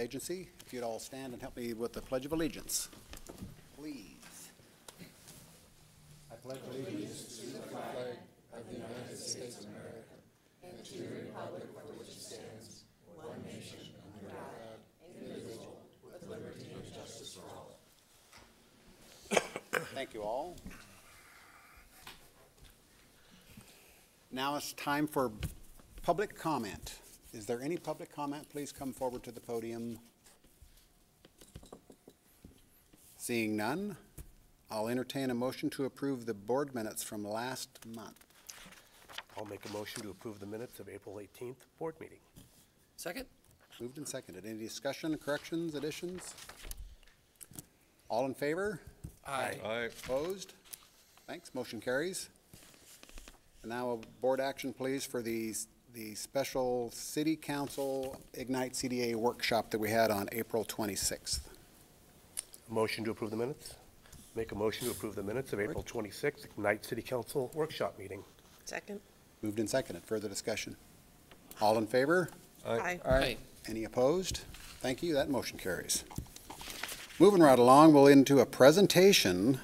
Agency. If you'd all stand and help me with the Pledge of Allegiance. Please. I pledge allegiance to the flag of the United States of America and to the republic for which it stands, one nation, under God, indivisible, with liberty and justice for all. Thank you all. Now it's time for public comment. Is there any public comment? Please come forward to the podium. Seeing none, I'll entertain a motion to approve the board minutes from last month. I'll make a motion to approve the minutes of April 18th board meeting. Second. Moved and seconded. Any discussion, corrections, additions? All in favor? Aye. Aye. Opposed? Thanks. Motion carries. And now a board action, please, for the special City Council Ignite CDA workshop that we had on April 26th. Motion to approve the minutes. Make a motion to approve the minutes of April 26th Ignite City Council workshop meeting. Second. Moved and seconded. Further discussion? All in favor? Aye. Aye. Any opposed? Thank you. That motion carries. Moving right along, we'll into a presentation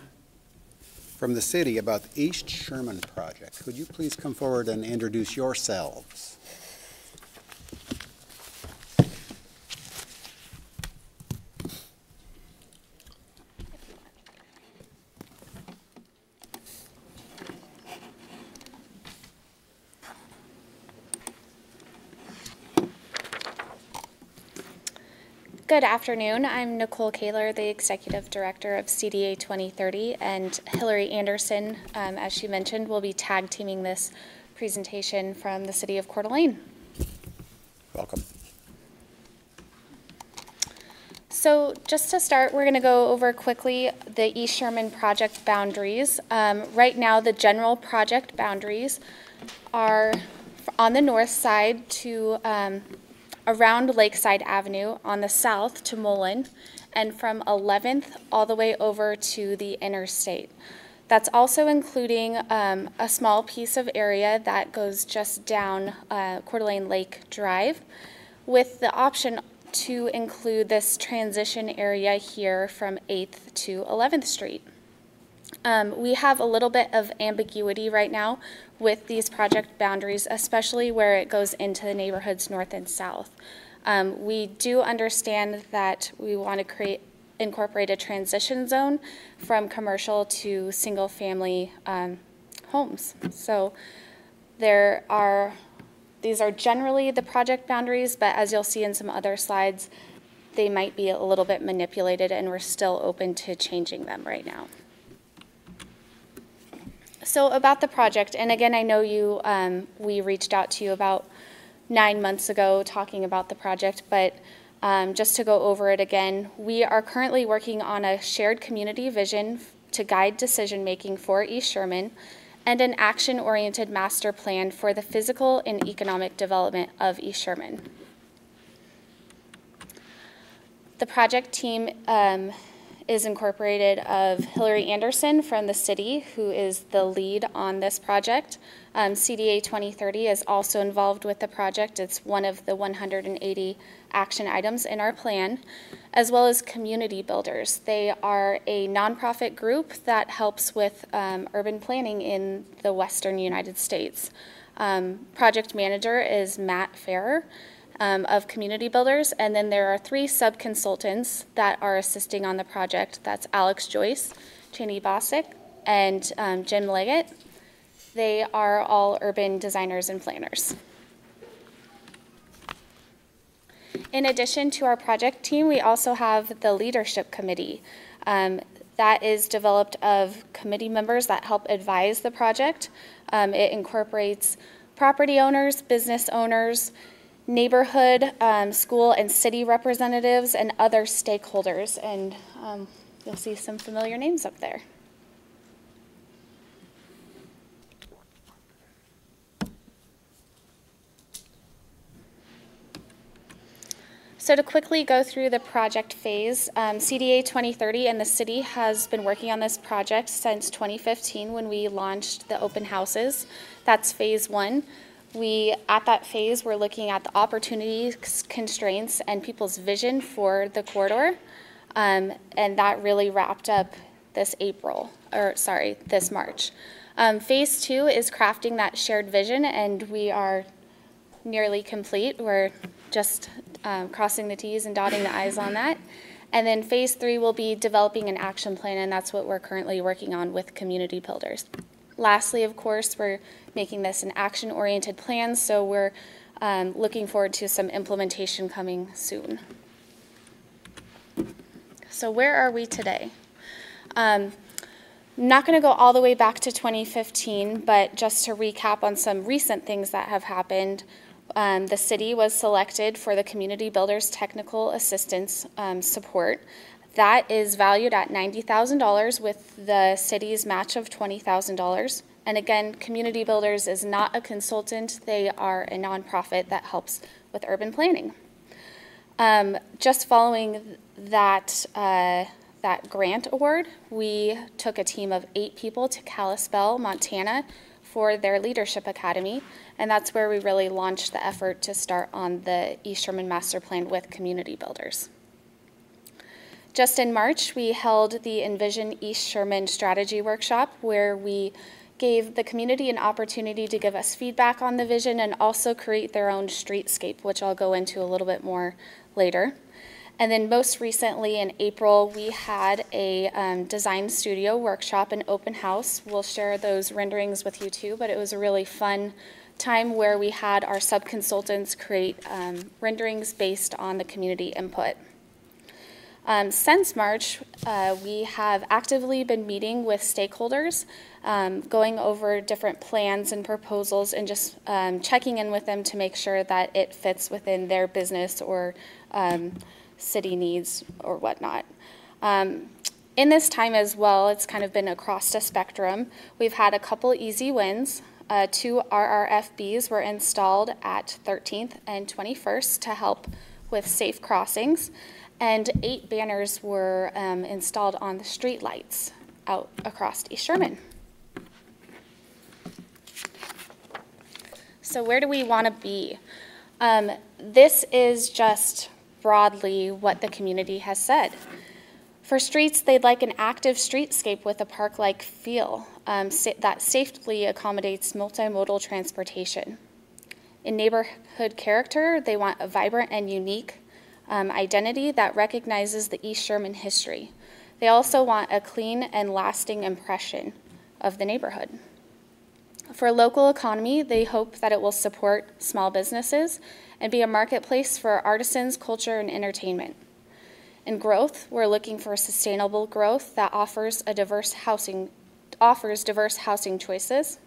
from the city about the East Sherman project. Could you please come forward and introduce yourselves? Good afternoon. I'm Nicole Kaler, the Executive Director of CDA 2030, and Hillary Anderson, as she mentioned, will be tag teaming this presentation from the City of Coeur d'Alene. Welcome. So just to start, we're going to go over quickly the East Sherman project boundaries. Right now, the general project boundaries are on the north side to around Lakeside Avenue, on the south to Mullen, and from 11th all the way over to the interstate. That's also including a small piece of area that goes just down Coeur d'Alene Lake Drive, with the option to include this transition area here from 8th to 11th Street. We have a little bit of ambiguity right now with these project boundaries, especially where it goes into the neighborhoods north and south. We do understand that we want to incorporate a transition zone from commercial to single family homes. So these are generally the project boundaries, but as you'll see in some other slides, they might be a little bit manipulated, and we're still open to changing them right now. So about the project, and again, I know we reached out to you about 9 months ago talking about the project, but just to go over it again, we are currently working on a shared community vision to guide decision-making for East Sherman and an action-oriented master plan for the physical and economic development of East Sherman. The project team is incorporated of Hillary Anderson from the city, who is the lead on this project. CDA 2030 is also involved with the project. It's one of the 180 action items in our plan, as well as community builders. They are a nonprofit group that helps with urban planning in the Western United States. Project manager is Matt Farrer. Of community builders, and then there are 3 sub-consultants that are assisting on the project. That's Alex Joyce, Cheney Bosick, and Jim Leggett. They are all urban designers and planners. In addition to our project team, we also have the leadership committee. That is developed of committee members that help advise the project. It incorporates property owners, business owners, neighborhood, school, and city representatives, and other stakeholders. And you'll see some familiar names up there. So to quickly go through the project phase, CDA 2030 and the city has been working on this project since 2015 when we launched the open houses. That's phase 1. At that phase, we're looking at the opportunities, constraints, and people's vision for the corridor. And that really wrapped up this March. Phase 2 is crafting that shared vision, and we are nearly complete. We're just crossing the T's and dotting the I's on that. And then phase 3 will be developing an action plan, and that's what we're currently working on with community builders. Lastly, of course, we're making this an action-oriented plan, so we're looking forward to some implementation coming soon. So where are we today? I'm not going to go all the way back to 2015, but just to recap on some recent things that have happened. The city was selected for the Community Builders Technical Assistance support. That is valued at $90,000 with the city's match of $20,000. And again, Community Builders is not a consultant. They are a nonprofit that helps with urban planning. Just following that grant award, we took a team of 8 people to Kalispell, Montana for their Leadership Academy. And that's where we really launched the effort to start on the East Sherman Master Plan with community builders. Just in March, we held the Envision East Sherman Strategy Workshop, where we gave the community an opportunity to give us feedback on the vision and also create their own streetscape, which I'll go into a little bit more later. And then most recently in April, we had a design studio workshop, an open house. We'll share those renderings with you too, but it was a really fun time where we had our sub-consultants create renderings based on the community input. Since March, we have actively been meeting with stakeholders, going over different plans and proposals and just checking in with them to make sure that it fits within their business or city needs or whatnot. In this time as well, it's kind of been across the spectrum. We've had a couple easy wins. 2 RRFBs were installed at 13th and 21st to help with safe crossings. And 8 banners were installed on the street lights out across East Sherman. So where do we want to be? This is just broadly what the community has said. For streets, they'd like an active streetscape with a park-like feel that safely accommodates multimodal transportation. In neighborhood character, they want a vibrant and unique identity that recognizes the East Sherman history. They also want a clean and lasting impression of the neighborhood. For local economy, they hope that it will support small businesses and be a marketplace for artisans, culture, and entertainment. In growth, we're looking for sustainable growth that offers diverse housing choices.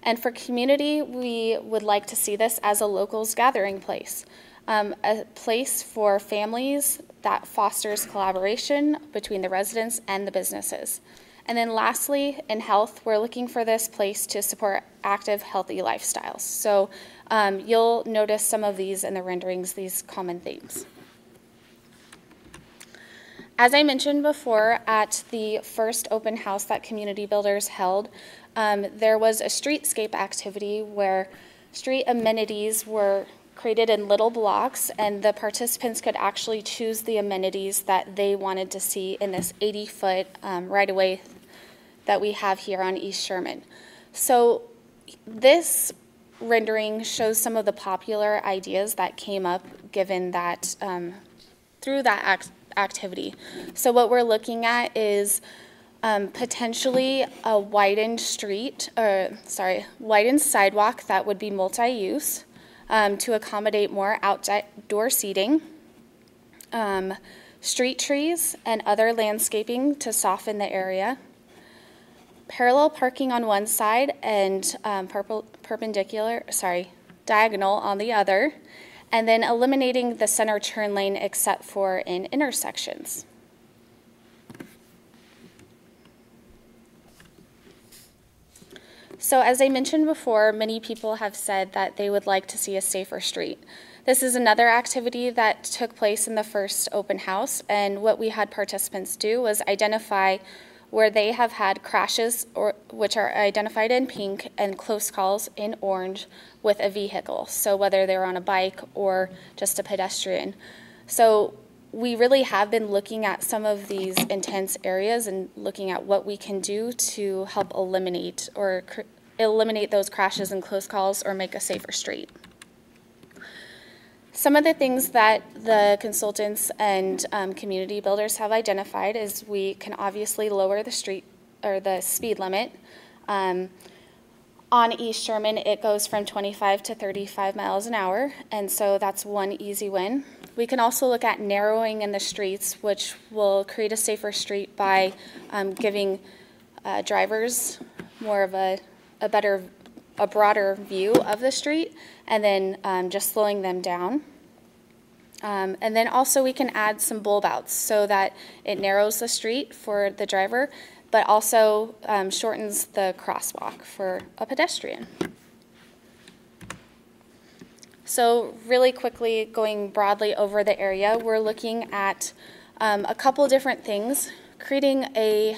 And for community, we would like to see this as a locals gathering place. A place for families that fosters collaboration between the residents and the businesses. And then lastly, in health, we're looking for this place to support active, healthy lifestyles. So you'll notice some of these in the renderings, these common themes. As I mentioned before, at the first open house that Community Builders held, there was a streetscape activity where street amenities were created in little blocks, and the participants could actually choose the amenities that they wanted to see in this 80-foot right-of-way that we have here on East Sherman. So this rendering shows some of the popular ideas that came up given that through that activity. So what we're looking at is potentially a widened widened sidewalk that would be multi-use. To accommodate more outdoor seating, street trees and other landscaping to soften the area, parallel parking on one side and diagonal on the other, and then eliminating the center turn lane except for in intersections. So as I mentioned before, many people have said that they would like to see a safer street. This is another activity that took place in the first open house, and what we had participants do was identify where they have had crashes or which are identified in pink and close calls in orange with a vehicle. So whether they're on a bike or just a pedestrian. So we really have been looking at some of these intense areas and looking at what we can do to help eliminate those crashes and close calls or make a safer street. Some of the things that the consultants and community builders have identified is we can obviously lower the street or the speed limit. On East Sherman, it goes from 25 to 35 miles an hour, and so that's one easy win. We can also look at narrowing in the streets, which will create a safer street by giving drivers more of a broader view of the street, and then just slowing them down. And then also we can add some bulb outs so that it narrows the street for the driver, but also shortens the crosswalk for a pedestrian. So really quickly, going broadly over the area, we're looking at a couple different things. Creating a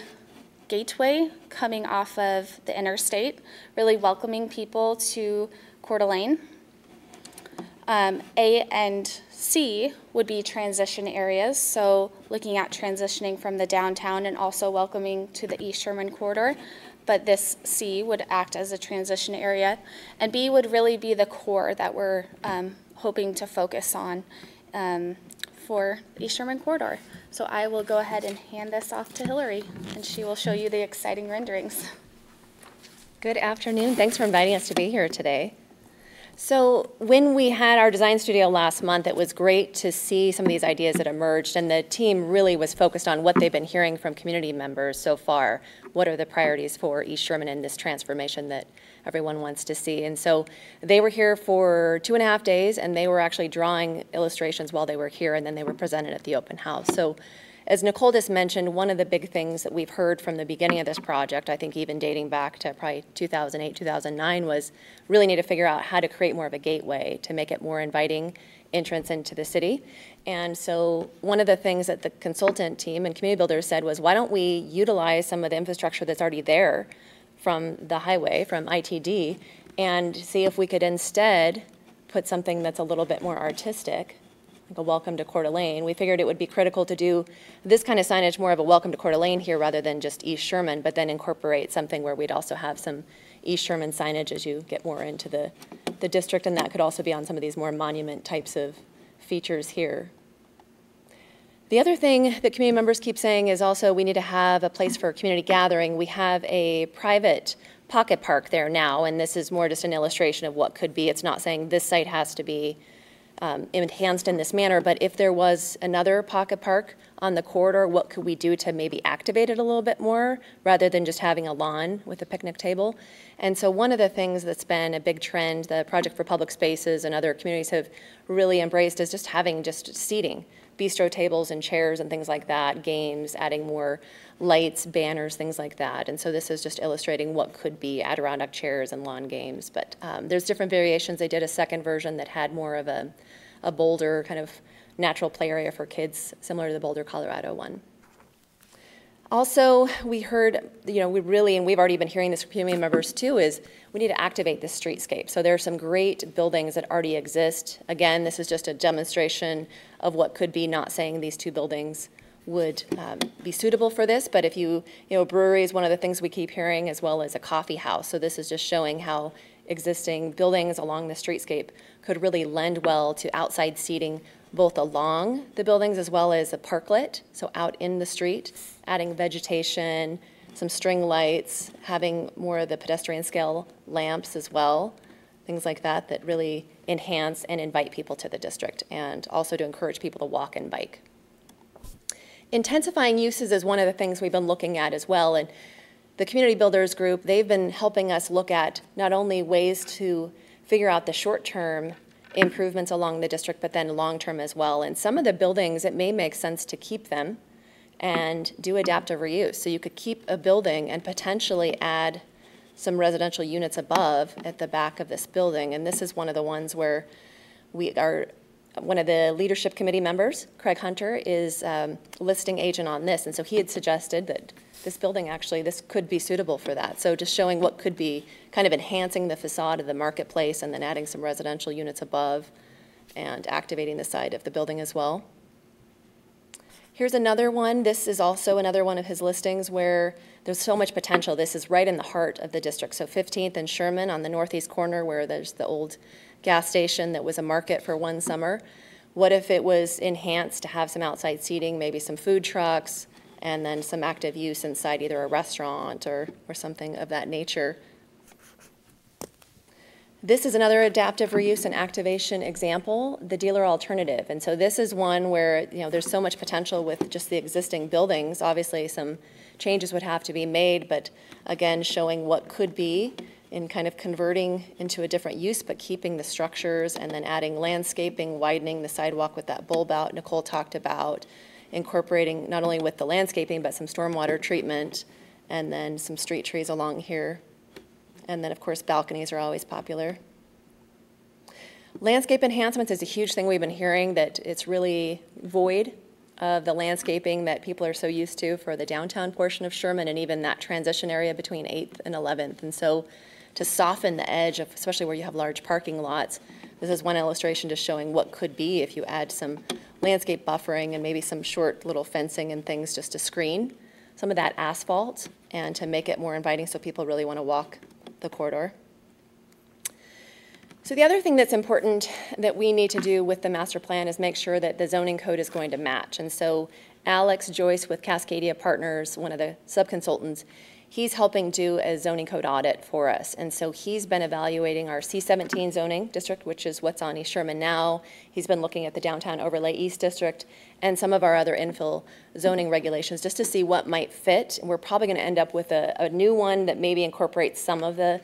gateway coming off of the interstate, really welcoming people to Coeur d'Alene. A and C would be transition areas, so looking at transitioning from the downtown and also welcoming to the East Sherman corridor, but this C would act as a transition area, and B would really be the core that we're hoping to focus on for East Sherman corridor. So I will go ahead and hand this off to Hillary, and she will show you the exciting renderings. Good afternoon. Thanks for inviting us to be here today. So when we had our design studio last month, it was great to see some of these ideas that emerged, and the team really was focused on what they've been hearing from community members so far. What are the priorities for East Sherman in this transformation that everyone wants to see? And so they were here for 2.5 days, and they were actually drawing illustrations while they were here, and then they were presented at the open house. So as Nicole just mentioned, one of the big things that we've heard from the beginning of this project, I think even dating back to probably 2008, 2009, was really need to figure out how to create more of a gateway to make it more inviting entrance into the city. And so one of the things that the consultant team and community builders said was, why don't we utilize some of the infrastructure that's already there from the highway, from ITD, and see if we could instead put something that's a little bit more artistic, like a welcome to Coeur d'Alene. We figured it would be critical to do this kind of signage, more of a welcome to Coeur d'Alene here rather than just East Sherman, but then incorporate something where we'd also have some East Sherman signage as you get more into the district, and that could also be on some of these more monument types of features here. The other thing that community members keep saying is also we need to have a place for community gathering. We have a private pocket park there now, and this is more just an illustration of what could be. It's not saying this site has to be enhanced in this manner, but if there was another pocket park on the corridor, what could we do to maybe activate it a little bit more rather than just having a lawn with a picnic table? And so one of the things that's been a big trend, the Project for Public Spaces and other communities have really embraced, is just having just seating, bistro tables and chairs and things like that, games, adding more lights, banners, things like that. And so this is just illustrating what could be Adirondack chairs and lawn games. But there's different variations. They did a second version that had more of a Boulder kind of natural play area for kids, similar to the Boulder, Colorado one. Also, we heard, we really, and we've already been hearing this from community members too, is we need to activate this streetscape. So there are some great buildings that already exist. Again, this is just a demonstration of what could be, not saying these two buildings would be suitable for this, but if a brewery is one of the things we keep hearing, as well as a coffee house. So this is just showing how existing buildings along the streetscape could really lend well to outside seating, both along the buildings as well as a parklet, so out in the street, adding vegetation, some string lights, having more of the pedestrian scale lamps as well, things like that that really enhance and invite people to the district, and also to encourage people to walk and bike. Intensifying uses is one of the things we've been looking at as well, and the Community Builders Group, they've been helping us look at not only ways to figure out the short-term improvements along the district, but then long-term as well. And some of the buildings, it may make sense to keep them and do adaptive reuse. So you could keep a building and potentially add some residential units above at the back of this building. And this is one of the ones where we are one of the leadership committee members, Craig Hunter, is listing agent on this. And so he had suggested that this building, actually, this could be suitable for that. So just showing what could be kind of enhancing the facade of the marketplace and then adding some residential units above and activating the side of the building as well. Here's another one. This is also another one of his listings where there's so much potential. This is right in the heart of the district. So 15th and Sherman on the northeast corner where there's the old gas station that was a market for one summer. What if it was enhanced to have some outside seating, maybe some food trucks, and then some active use inside either a restaurant or something of that nature? This is another adaptive reuse and activation example, the dealer alternative. And so this is one where, you know, there's so much potential with just the existing buildings. Obviously, some changes would have to be made, but again, showing what could be in kind of converting into a different use, but keeping the structures and then adding landscaping, widening the sidewalk with that bulb out Nicole talked about, incorporating not only with the landscaping, but some stormwater treatment, and then some street trees along here. And then, of course, balconies are always popular. Landscape enhancements is a huge thing we've been hearing, that it's really void of the landscaping that people are so used to for the downtown portion of Sherman and even that transition area between 8th and 11th. And so to soften the edge of, especially where you have large parking lots, this is one illustration just showing what could be if you add some landscape buffering and maybe some short little fencing and things just to screen some of that asphalt and to make it more inviting so people really want to walk the corridor. So the other thing that's important that we need to do with the master plan is make sure that the zoning code is going to match. And so Alex Joyce with Cascadia Partners, one of the subconsultants, he's helping do a zoning code audit for us. And so he's been evaluating our C-17 zoning district, which is what's on East Sherman now. He's been looking at the Downtown Overlay East District and some of our other infill zoning regulations just to see what might fit. And we're probably going to end up with a new one that maybe incorporates some of the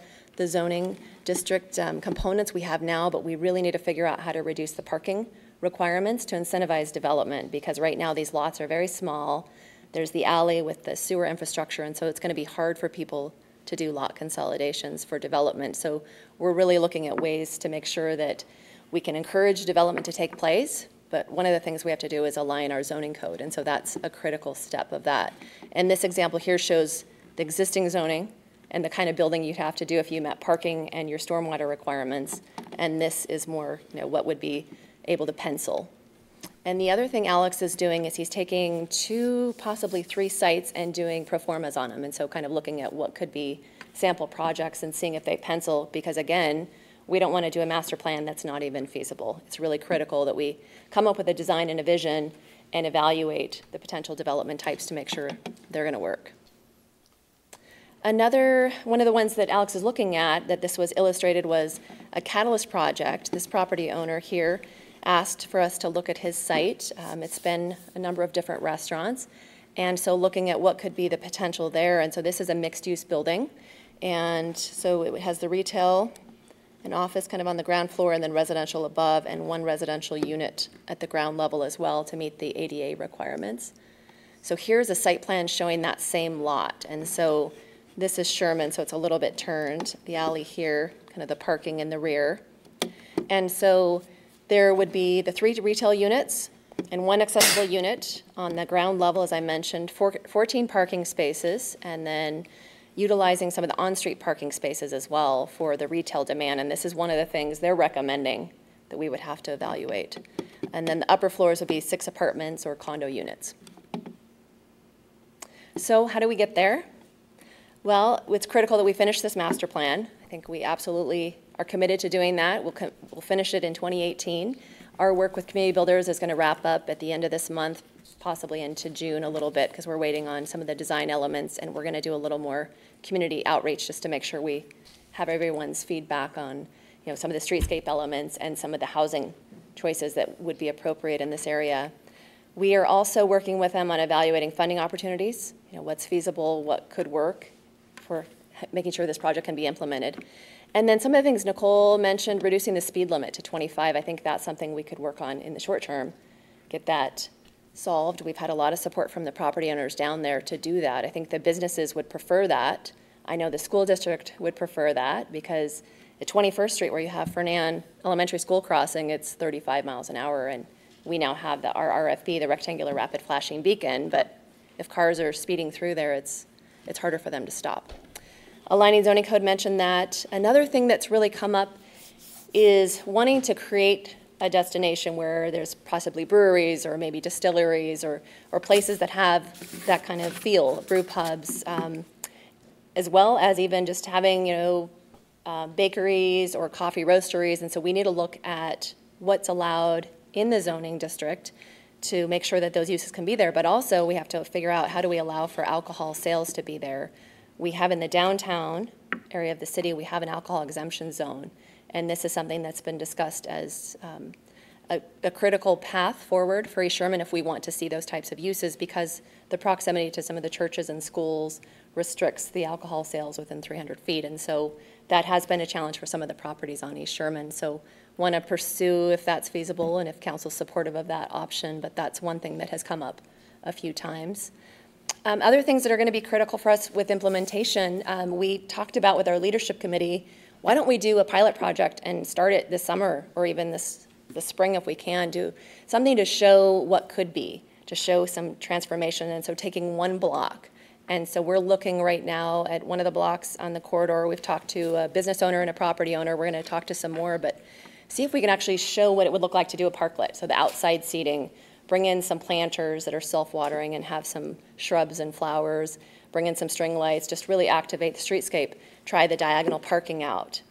zoning district components we have now, but we really need to figure out how to reduce the parking requirements to incentivize development, because right now these lots are very small. There's the alley with the sewer infrastructure, and so it's going to be hard for people to do lot consolidations for development. So we're really looking at ways to make sure that we can encourage development to take place, but one of the things we have to do is align our zoning code, and so that's a critical step of that. And this example here shows the existing zoning and the kind of building you'd have to do if you met parking and your stormwater requirements, and this is more, you know, what would be able to pencil. And the other thing Alex is doing is he's taking 2, possibly 3 sites and doing pro formas on them, and so kind of looking at what could be sample projects and seeing if they pencil, because again, we don't want to do a master plan that's not even feasible. It's really critical that we come up with a design and a vision and evaluate the potential development types to make sure they're going to work. Another one of the ones that Alex is looking at that this was illustrated was a Catalyst project. This property owner here asked for us to look at his site. It's been a number of different restaurants, and so looking at what could be the potential there. And so this is a mixed-use building, and so it has the retail and office kind of on the ground floor and then residential above, and 1 residential unit at the ground level as well to meet the ADA requirements. So here's a site plan showing that same lot, and so this is Sherman, so it's a little bit turned. The alley here, kind of the parking in the rear. And so there would be the 3 retail units and 1 accessible unit on the ground level, as I mentioned, 14 parking spaces, and then utilizing some of the on-street parking spaces as well for the retail demand. And this is one of the things they're recommending that we would have to evaluate. And then the upper floors would be 6 apartments or condo units. So how do we get there? Well, it's critical that we finish this master plan. I think we absolutely are committed to doing that. We'll finish it in 2018. Our work with community builders is going to wrap up at the end of this month, possibly into June a little bit, because we're waiting on some of the design elements, and we're going to do a little more community outreach just to make sure we have everyone's feedback on, you know, some of the streetscape elements and some of the housing choices that would be appropriate in this area. We are also working with them on evaluating funding opportunities, you know, what's feasible, what could work for making sure this project can be implemented. And then some of the things Nicole mentioned, reducing the speed limit to 25, I think that's something we could work on in the short term, get that solved. We've had a lot of support from the property owners down there to do that. I think the businesses would prefer that. I know the school district would prefer that because At 21st Street, where you have Fernan Elementary School crossing, it's 35 miles an hour, and we now have our RFB, the rectangular rapid flashing beacon, but if cars are speeding through there, it's harder for them to stop. Aligning zoning code mentioned that. Another thing that's really come up is wanting to create a destination where there's possibly breweries or maybe distilleries or places that have that kind of feel, brew pubs, as well as even just having, bakeries or coffee roasteries. And so we need to look at what's allowed in the zoning district to make sure that those uses can be there. But also we have to figure out, how do we allow for alcohol sales to be there? We have in the downtown area of the city, we have an alcohol exemption zone. And this is something that's been discussed as a critical path forward for East Sherman if we want to see those types of uses, because the proximity to some of the churches and schools restricts the alcohol sales within 300 feet. And so that has been a challenge for some of the properties on East Sherman. So want to pursue if that's feasible and if council's supportive of that option, but that's one thing that has come up a few times. Other things that are going to be critical for us with implementation, we talked about with our leadership committee, why don't we do a pilot project and start it this summer or even this spring if we can, do something to show what could be, to show some transformation. And so taking one block. And so we're looking right now at one of the blocks on the corridor. We've talked to a business owner and a property owner. We're going to talk to some more, but see if we can actually show what it would look like to do a parklet. So the outside seating, bring in some planters that are self-watering and have some shrubs and flowers, bring in some string lights, just really activate the streetscape. Try the diagonal parking out.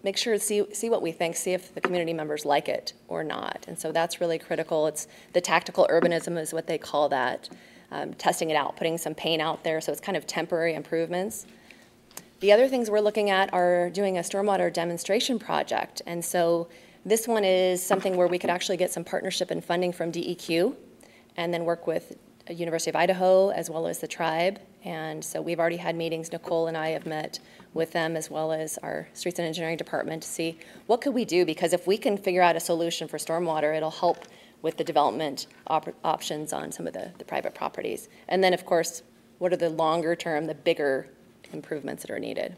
Make sure to see what we think, see if the community members like it or not. And so that's really critical. It's the tactical urbanism is what they call that. Testing it out, putting some paint out there, so it's kind of temporary improvements. The other things we're looking at are doing a stormwater demonstration project. And so this one is something where we could actually get some partnership and funding from DEQ and then work with University of Idaho as well as the tribe. And so we've already had meetings. Nicole and I have met with them as well as our streets and engineering department to see what could we do, because if we can figure out a solution for stormwater, it'll help with the development options on some of the private properties. And then, of course, what are the longer term, the bigger improvements that are needed?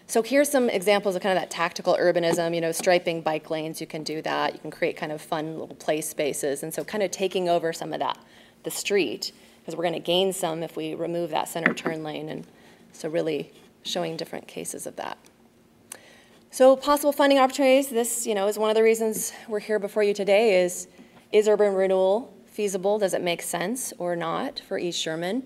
So here's some examples of kind of that tactical urbanism, striping bike lanes, you can do that. You can create kind of fun little play spaces. And so kind of taking over some of that, the street, because we're going to gain some if we remove that center turn lane. And so really showing different cases of that. So possible funding opportunities, this, is one of the reasons we're here before you today is urban renewal feasible? Does it make sense or not for East Sherman?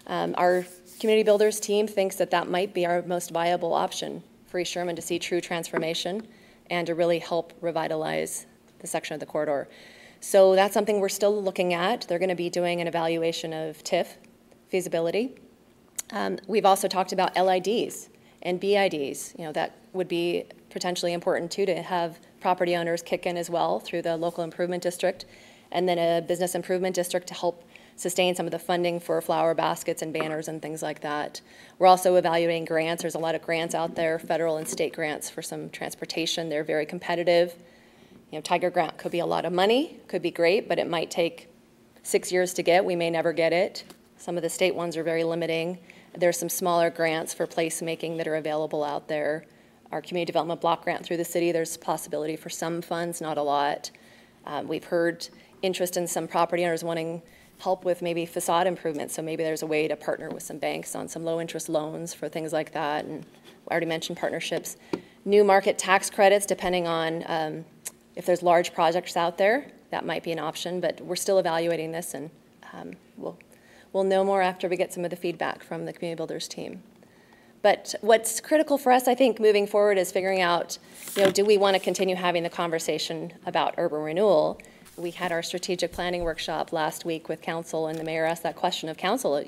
Our community builders team thinks that might be our most viable option for East Sherman to see true transformation and to really help revitalize the section of the corridor. So that's something we're still looking at. They're going to be doing an evaluation of TIF feasibility. We've also talked about LIDs and BIDs. That would be potentially important too, to have property owners kick in as well through the local improvement district, and then a business improvement district to help sustain some of the funding for flower baskets and banners and things like that. We're also evaluating grants. There's a lot of grants out there, federal and state grants for some transportation. They're very competitive. Tiger grant could be a lot of money, could be great, but it might take 6 years to get. We may never get it. Some of the state ones are very limiting. There's some smaller grants for placemaking that are available out there. Our community development block grant through the city, there's possibility for some funds, not a lot. We've heard interest in some property owners wanting help with maybe facade improvements, so maybe there's a way to partner with some banks on some low interest loans for things like that. And I already mentioned partnerships. New market tax credits, depending on if there's large projects out there, that might be an option, but we're still evaluating this, and we'll know more after we get some of the feedback from the community builders team. But what's critical for us, I think, moving forward is figuring out, do we want to continue having the conversation about urban renewal? We had our strategic planning workshop last week with council, and the mayor asked that question of council.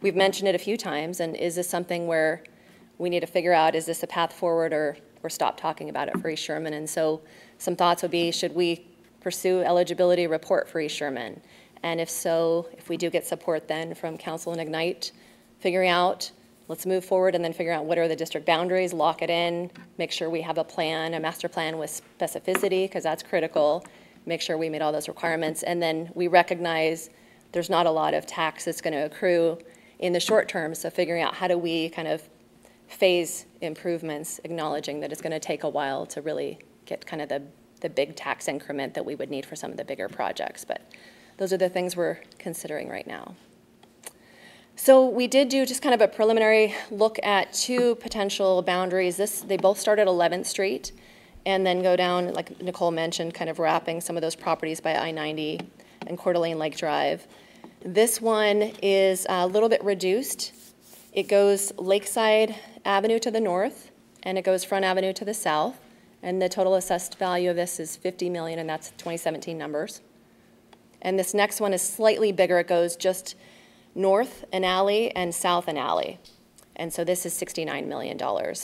We've mentioned it a few times, and is this something where we need to figure out, is this a path forward or stop talking about it for East Sherman? And so some thoughts would be, should we pursue eligibility report for East Sherman? And if so, if we do get support then from council and Ignite, figuring out, let's move forward and then figure out what are the district boundaries, lock it in, make sure we have a plan, a master plan with specificity, because that's critical. Make sure we meet all those requirements. And then we recognize there's not a lot of tax that's going to accrue in the short term. So figuring out how do we kind of phase improvements, acknowledging that it's going to take a while to really get kind of the big tax increment that we would need for some of the bigger projects. But those are the things we're considering right now. So we did do just kind of a preliminary look at two potential boundaries. They both start at 11th Street and then go down, like Nicole mentioned, kind of wrapping some of those properties by I-90 and Coeur d'Alene Lake Drive. This one is a little bit reduced. It goes Lakeside Avenue to the north, and it goes Front Avenue to the south. And the total assessed value of this is $50 million, and that's 2017 numbers. And this next one is slightly bigger. It goes just north an alley and south an alley. And so this is $69 million.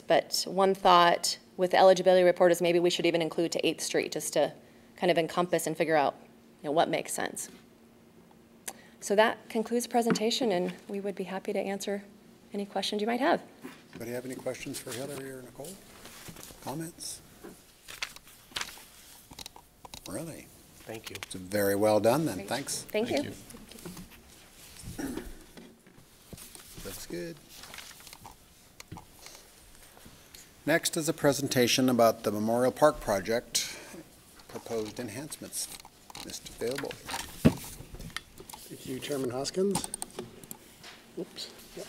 But one thought with the eligibility report is maybe we should even include to 8th Street just to kind of encompass and figure out, what makes sense. So that concludes the presentation, and we would be happy to answer any questions you might have. Anybody have any questions for Hillary or Nicole? Comments? Really? Thank you. It's very well done then. Great. Thanks. Thank you. Looks good. Next is a presentation about the Memorial Park project, proposed enhancements. Mr. Theobald. Thank you, Chairman Hoskins. Oops. Yep.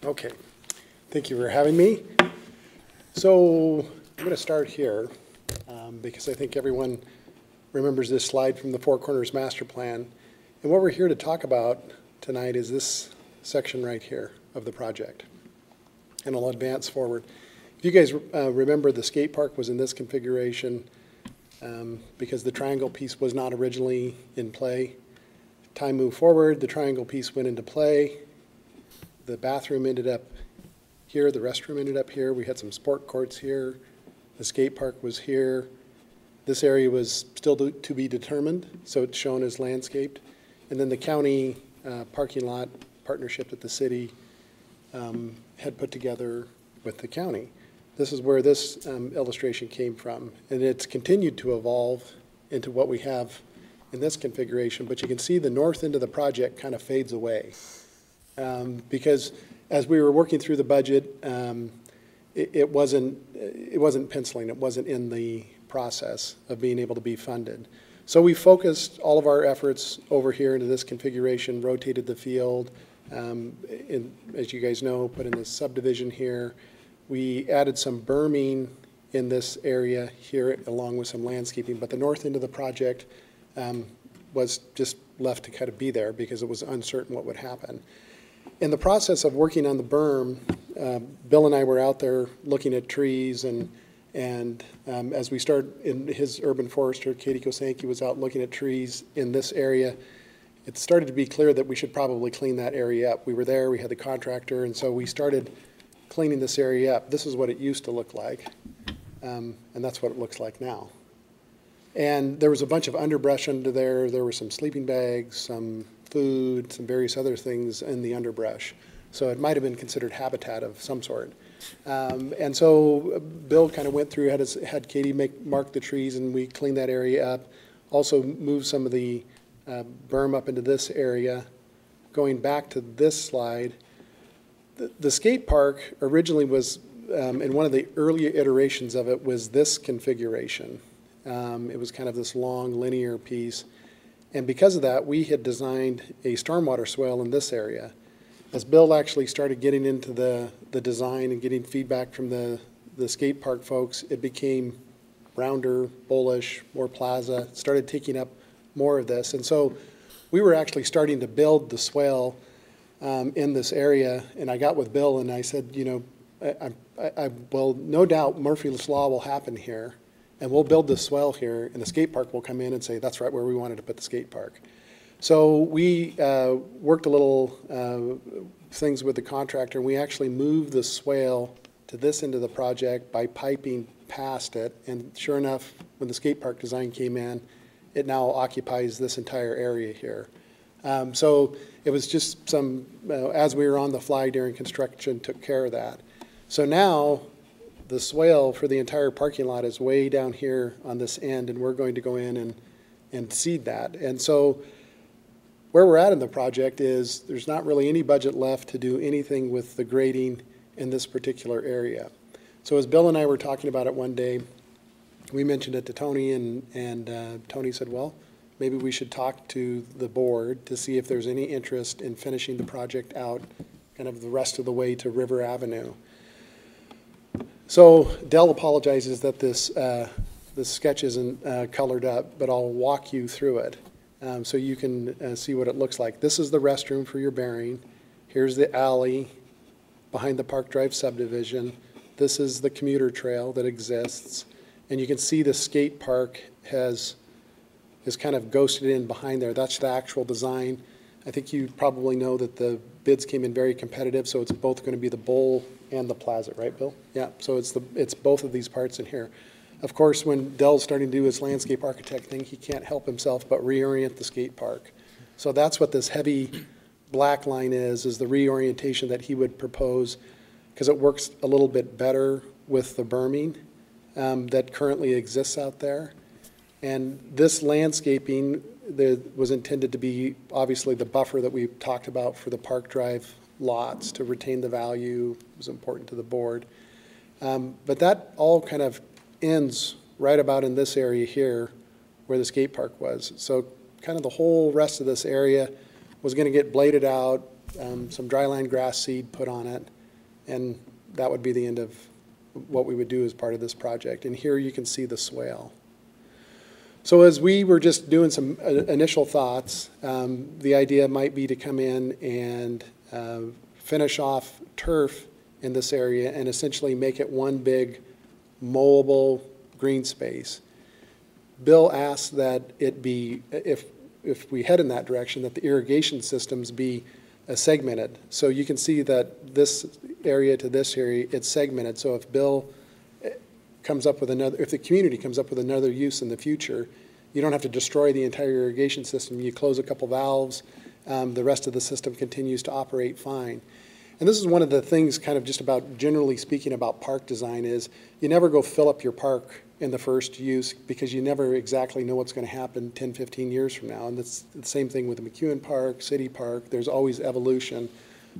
Okay, thank you for having me. So I'm going to start here because I think everyone remembers this slide from the Four Corners Master Plan. And what we're here to talk about tonight is this section right here of the project. And I'll advance forward. If you guys remember, the skate park was in this configuration because the triangle piece was not originally in play. Time moved forward, the triangle piece went into play. The bathroom ended up here, the restroom ended up here. We had some sport courts here. The skate park was here. This area was still to be determined, so it's shown as landscaped. And then the county parking lot partnership that the city had put together with the county. This is where this illustration came from. And it's continued to evolve into what we have in this configuration. But you can see the north end of the project kind of fades away. Because as we were working through the budget, it wasn't penciling. It wasn't in the process of being able to be funded. So we focused all of our efforts over here into this configuration, rotated the field, as you guys know, put in this subdivision here. We added some berming in this area here along with some landscaping, but the north end of the project was just left to kind of be there because it was uncertain what would happen. In the process of working on the berm, Bill and I were out there looking at trees, and as we started, in his urban forester, Katie Kosanke, was out looking at trees in this area, it started to be clear that we should probably clean that area up. We were there, we had the contractor, and so we started cleaning this area up. This is what it used to look like, and that's what it looks like now. And there was a bunch of underbrush under there. There were some sleeping bags, some food, some various other things in the underbrush. So it might have been considered habitat of some sort. And so Bill kind of went through, had Katie mark the trees, and we cleaned that area up. Also moved some of the berm up into this area. Going back to this slide, the skate park originally was, in one of the earlier iterations of it, was this configuration. It was kind of this long linear piece. And because of that, we had designed a stormwater swale in this area. As Bill actually started getting into the design and getting feedback from the skate park folks, it became rounder, bullish, more plaza, started taking up more of this. And so we were actually starting to build the swale in this area. And I got with Bill and I said, well, no doubt Murphy's Law will happen here. And we'll build this swell here, and the skate park will come in and say, that's right where we wanted to put the skate park. So we worked a little things with the contractor, and we actually moved the swale to this end of the project by piping past it. And sure enough, when the skate park design came in, it now occupies this entire area here. So it was just some, as we were on the fly during construction, took care of that. So now the swale for the entire parking lot is way down here on this end, and we're going to go in and seed that. And so where we're at in the project is there's not really any budget left to do anything with the grading in this particular area. So as Bill and I were talking about it one day, we mentioned it to Tony, and Tony said, well, maybe we should talk to the board to see if there's any interest in finishing the project out kind of the rest of the way to River Avenue. So Dell apologizes that this sketch isn't colored up, but I'll walk you through it so you can see what it looks like. This is the restroom for your bearing. Here's the alley behind the Park Drive subdivision. This is the commuter trail that exists. And you can see the skate park is kind of ghosted in behind there. That's the actual design. I think you probably know that the bids came in very competitive, so it's both going to be the bowl and the plaza, right, Bill? Yeah, so it's both of these parts in here. Of course, when Dell's starting to do his landscape architect thing, he can't help himself but reorient the skate park. So that's what this heavy black line is the reorientation that he would propose, because it works a little bit better with the berming that currently exists out there. And this landscaping was intended to be obviously the buffer that we talked about for the Park Drive lots to retain the value. It was important to the board. But that all kind of ends right about in this area here where the skate park was. So kind of the whole rest of this area was going to get bladed out, some dryland grass seed put on it, and that would be the end of what we would do as part of this project. And here you can see the swale. So as we were just doing some initial thoughts, the idea might be to come in and finish off turf in this area and essentially make it one big mowable green space. Bill asked that it be, if we head in that direction, that the irrigation systems be segmented. So you can see that this area to this area, it's segmented. So if Bill comes up with another, if the community comes up with another use in the future, you don't have to destroy the entire irrigation system. You close a couple valves, the rest of the system continues to operate fine. And this is one of the things kind of just about generally speaking about park design is you never go fill up your park in the first use because you never exactly know what's going to happen 10, 15 years from now. And that's the same thing with the McEwen Park, City Park. There's always evolution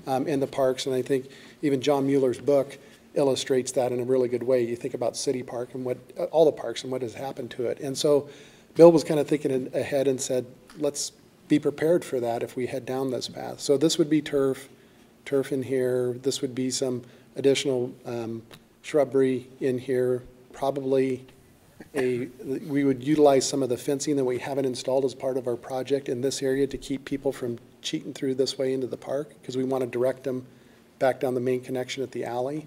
in the parks. And I think even John Mueller's book illustrates that in a really good way. You think about City Park and what all the parks and what has happened to it. And so Bill was kind of thinking ahead and said, let's be prepared for that if we head down this path. So this would be turf in here. This would be some additional shrubbery in here. Probably we would utilize some of the fencing that we haven't installed as part of our project in this area to keep people from cheating through this way into the park because we want to direct them back down the main connection at the alley.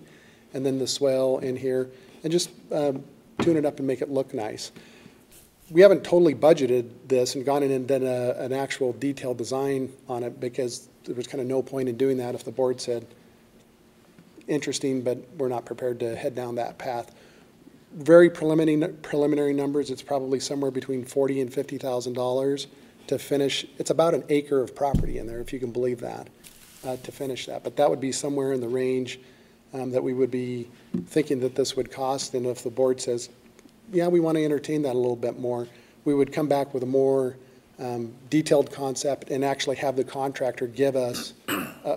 And then the swale in here and just tune it up and make it look nice. We haven't totally budgeted this and gone in and done an actual detailed design on it because there was kind of no point in doing that if the board said, interesting, but we're not prepared to head down that path. Very preliminary numbers, it's probably somewhere between $40,000 and $50,000 to finish. It's about an acre of property in there, if you can believe that, to finish that. But that would be somewhere in the range that we would be thinking that this would cost. And if the board says, yeah, we want to entertain that a little bit more, we would come back with a more detailed concept and actually have the contractor give us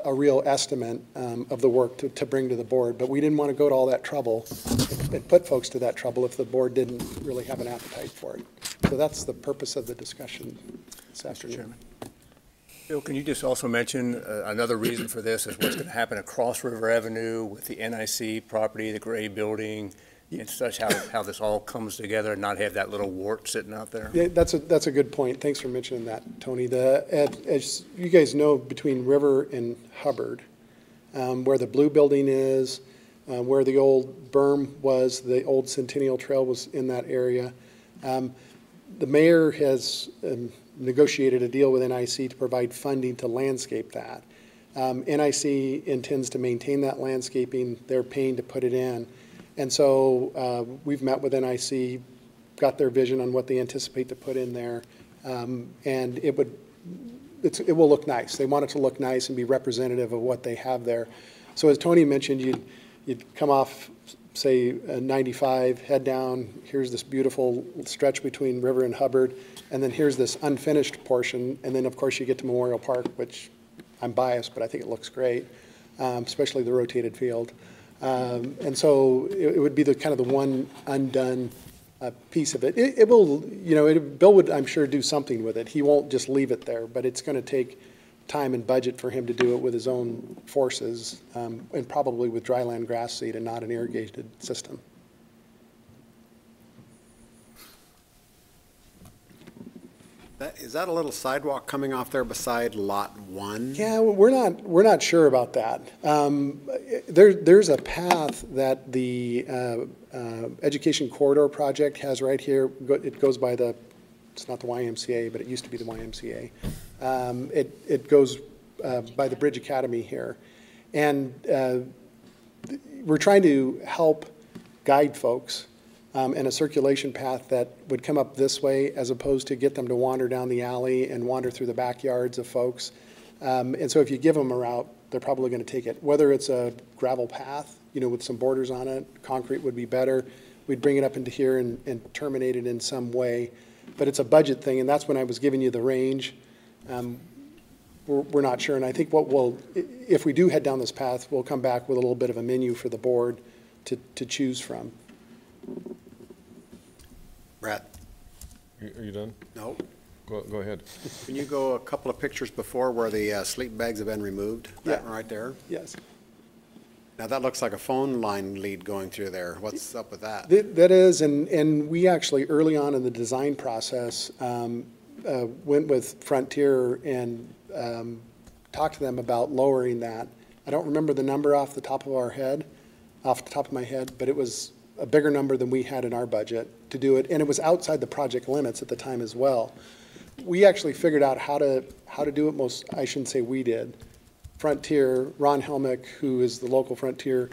a real estimate of the work to bring to the board. But we didn't want to go to all that trouble and put folks to that trouble if the board didn't really have an appetite for it. So that's the purpose of the discussion this afternoon. Mr. Chairman. Bill, can you just also mention another reason for this is what's going to happen across River Avenue with the NIC property, the gray building, and such, how this all comes together and not have that little wart sitting out there? Yeah, that's a good point. Thanks for mentioning that, Tony. As you guys know, between River and Hubbard, where the blue building is, where the old berm was, the old Centennial Trail was in that area. The mayor has negotiated a deal with NIC to provide funding to landscape that. NIC intends to maintain that landscaping. They're paying to put it in. And so we've met with NIC, got their vision on what they anticipate to put in there. And it would it will look nice. They want it to look nice and be representative of what they have there. So as Tony mentioned, you'd come off, say, 95, head down, here's this beautiful stretch between River and Hubbard, and then here's this unfinished portion, and then, of course, you get to Memorial Park, which I'm biased, but I think it looks great, especially the rotated field. And so it would be the kind of the one undone piece of it. It will, you know, Bill would, I'm sure, do something with it. He won't just leave it there, but it's going to take time and budget for him to do it with his own forces, and probably with dryland grass seed and not an irrigated system. Is that a little sidewalk coming off there beside Lot 1? Yeah, we're not sure about that. There's a path that the Education Corridor Project has right here. It goes by it's not the YMCA, but it used to be the YMCA. It goes by the Bridge Academy here. And we're trying to help guide folks and a circulation path that would come up this way as opposed to get them to wander down the alley and wander through the backyards of folks. And so if you give them a route, they're probably going to take it. Whether it's a gravel path, you know, with some borders on it, concrete would be better. We'd bring it up into here and terminate it in some way. But it's a budget thing, and that's when I was giving you the range. We're not sure, and I think if we do head down this path, we'll come back with a little bit of a menu for the board to choose from. Brad? Are you done? No. Go ahead. Can you go a couple of pictures before where the sleep bags have been removed? That one right there? Yes. Now, that looks like a phone line lead going through there. What's up with that? That is, and we actually, early on in the design process, went with Frontier and talked to them about lowering that. I don't remember the number off the top of my head, but it was a bigger number than we had in our budget to do it, and it was outside the project limits at the time as well. We actually figured out how to do it I shouldn't say we did. Frontier, Ron Helmick, who is the local Frontier